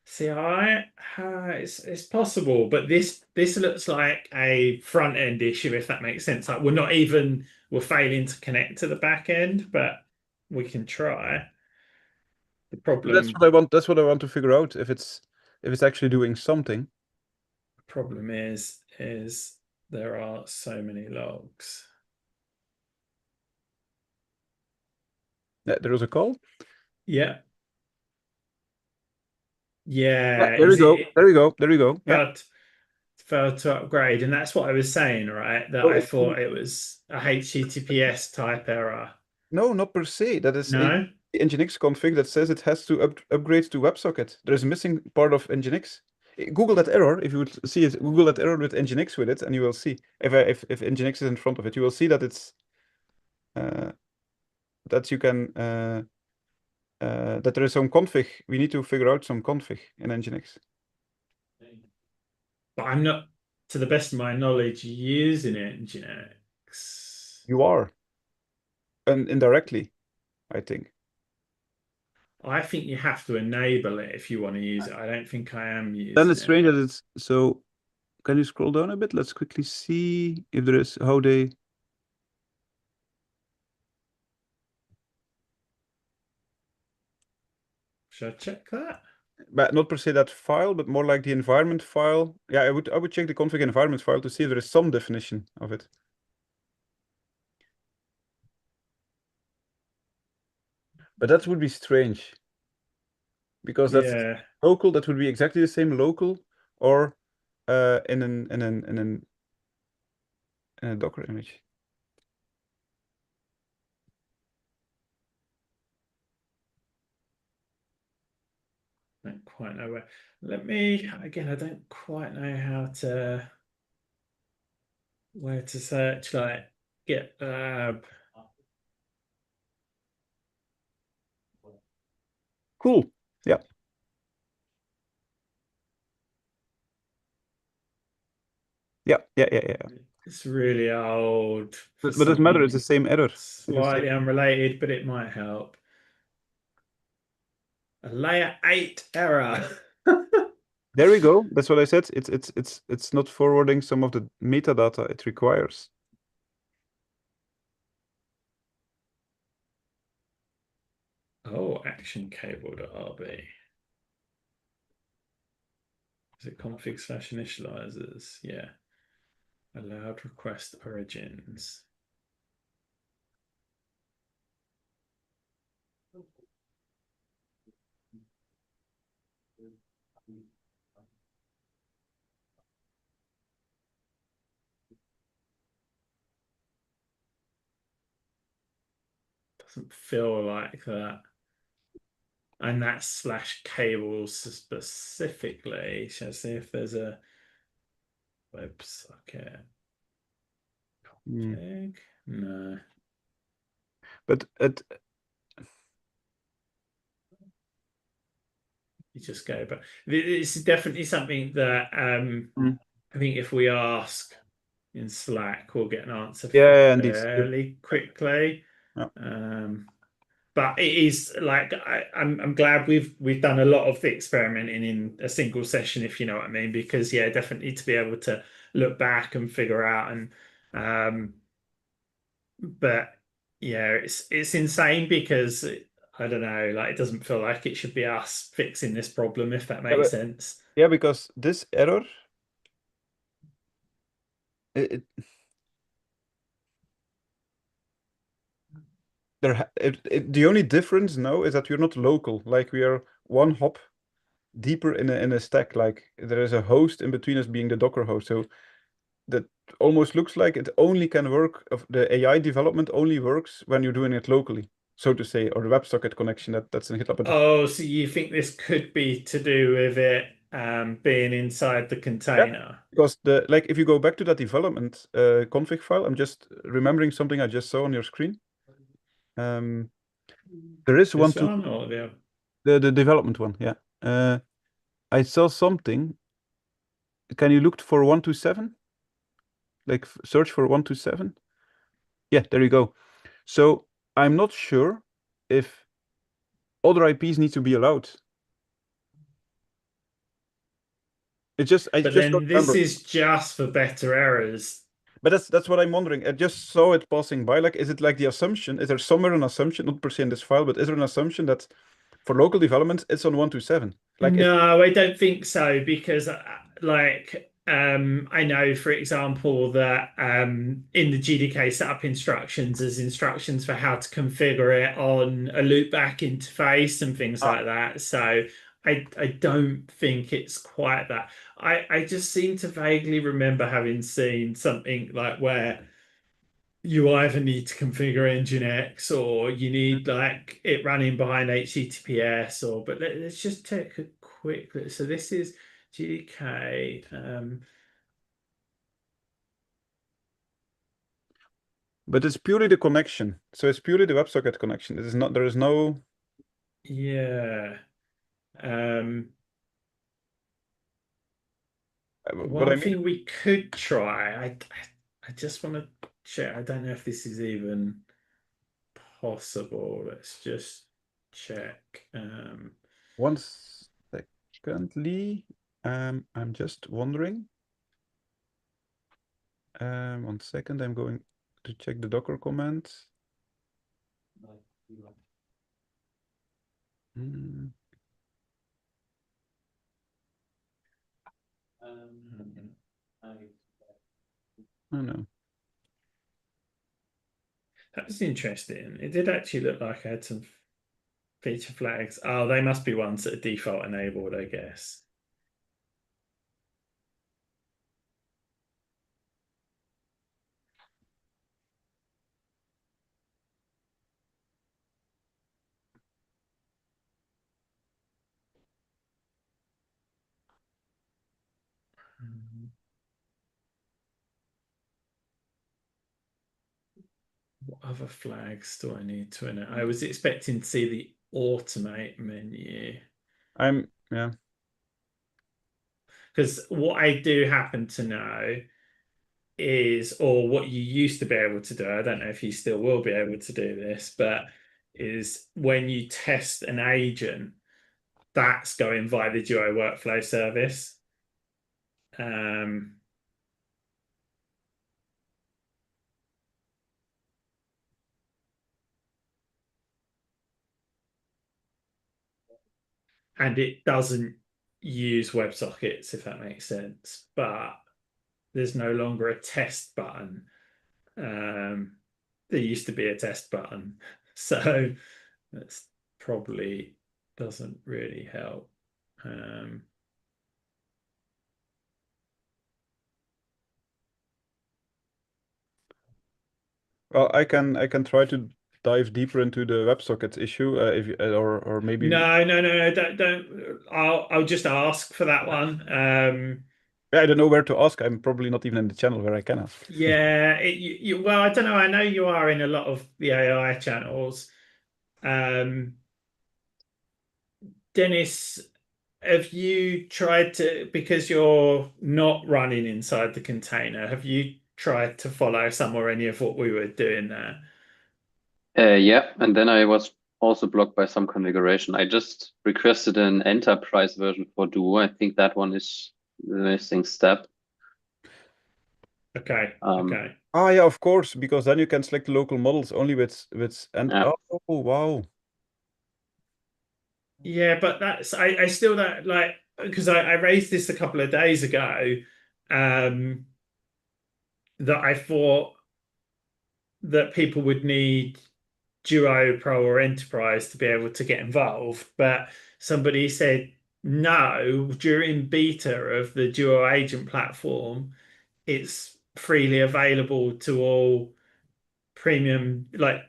see, it's possible, but this looks like a front end issue, if that makes sense. Like we're failing to connect to the back end, but we can try. The that's problem what I want. That's what I want to figure out if it's actually doing something. problem is there are so many logs. Yeah, there was a call. Yeah. Yeah. There we go. There we go. There we go. Yeah. Failed to upgrade, and that's what I was saying, right? That I thought it was a HTTPS type error. No, not per se. That is No. a Nginx config that says it has to upgrade to WebSocket. There is a missing part of Nginx. Google that error if you would see it. Google that error with Nginx with it, and you will see if Nginx is in front of it. You will see that it's that you can that there is some config. We need to figure out some config in Nginx. But I'm not, to the best of my knowledge, using Nginx. You are, and indirectly, I think. I think you have to enable it if you want to use it. I don't think I am using Then it's it. strange that it's so. Can you scroll down a bit? Let's quickly see if there is how they. Should I check that? But not per se that file, but more like the environment file. Yeah, I would check the config environment file to see if there is some definition of it. But that would be strange. Because that's local, that would be exactly the same local or in a Docker image. Don't quite know where. Let me again, I don't quite know how to where to search like GitLab. Cool. Yeah. Yeah. It's really old. For But doesn't matter. It's the something same error. slightly unrelated, but it might help. A layer 8 error. There we go. That's what I said. It's not forwarding some of the metadata it requires. Oh, action cable.rb. Is it config/initializers? Yeah. Allowed request origins. Doesn't feel like that. And that's slash cables specifically. Shall I see if there's a WebSocket config? No. But You just go, but this is definitely something that I think if we ask in Slack, we'll get an answer yeah, indeed. fairly quickly. Yeah. But it is like I'm glad we've done a lot of the experimenting in a single session, if you know what I mean, because yeah, definitely to be able to look back and figure out but yeah, it's insane because I don't know, like it doesn't feel like it should be us fixing this problem, if that Yeah, makes sense. yeah, because this error, it, the only difference now is that we're not local. Like we are one hop deeper in a stack. Like there is a host in between us being the Docker host. So that almost looks like it only can work. Of the AI development only works when you're doing it locally, so to say, or the WebSocket connection that's in GitLab. Oh, so you think this could be to do with it being inside the Yeah, container? because like if you go back to that development config file, I'm just remembering something I just saw on your screen. There is This one or the other? the development one, yeah. I saw something. Can you look for 127? Like search for 127? Yeah, there you go. So I'm not sure if other IPs need to be allowed. I just But don't then this remember. is just for better errors. But that's what I'm wondering. I just saw it passing by. Like, is it like the assumption? Is there somewhere an assumption, not per se in this file, but is there an assumption that for local development it's on 127? Like if No, I don't think so because like I know for example that in the GDK setup instructions there's instructions for how to configure it on a loopback interface and things ah, like that. So I don't think it's quite that. I just seem to vaguely remember having seen something like where you either need to configure Nginx or you need like it running behind HTTPS or but let's just take a quick look. So this is GDK. but it's purely the connection. So it's purely the WebSocket connection. It is not, there is no. Yeah. Um, But I one mean, thing we could try, I just want to check. I don't know if this is even possible. Let's just check. one secondly, I'm just wondering. 1 second, I'm going to check the Docker command. Hmm. Oh no. That's interesting. It did actually look like I had some feature flags. Oh, they must be ones that are default enabled, I guess. What other flags do I need to enable? I was expecting to see the automate menu. Yeah. Because what I do happen to know is, or what you used to be able to do, I don't know if you still will be able to do this, but is when you test an agent, that's going via the Duo workflow service. And it doesn't use WebSockets, if that makes sense, but there's no longer a test button. There used to be a test button, so that's probably doesn't really help. Well, I can try to dive deeper into the WebSockets issue, if you, or maybe. No, don't. I'll just ask for that one. Yeah, I don't know where to ask. I'm probably not even in the channel where I can ask. Yeah, well, I don't know. I know you are in a lot of the AI channels. Dennis, have you tried to, because you're not running inside the container, have you tried to follow some or any of what we were doing there? Yeah, and then I was also blocked by some configuration. I just requested an enterprise version for Duo. I think that one is the missing step. Okay. Ah, yeah, of course, because then you can select the local models only with and Yeah. oh wow. Yeah, but that's I still don't like, because I raised this a couple of days ago, that I thought that people would need Duo Pro or Enterprise to be able to get involved, but somebody said no, during beta of the Duo agent platform, it's freely available to all premium, like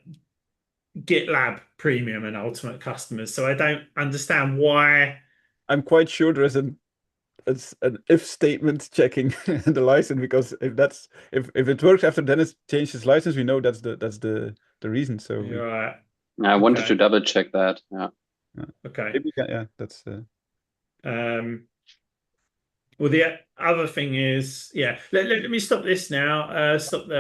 GitLab premium and ultimate customers. So I don't understand why. I'm quite sure there is it's an if statement checking the license, because if it works after Dennis changed his license, we know that's the reason. So You're right. I wanted Okay. to double check that. Yeah. Okay. maybe yeah, that's Well, the other thing is, yeah, let me stop this now. Stop the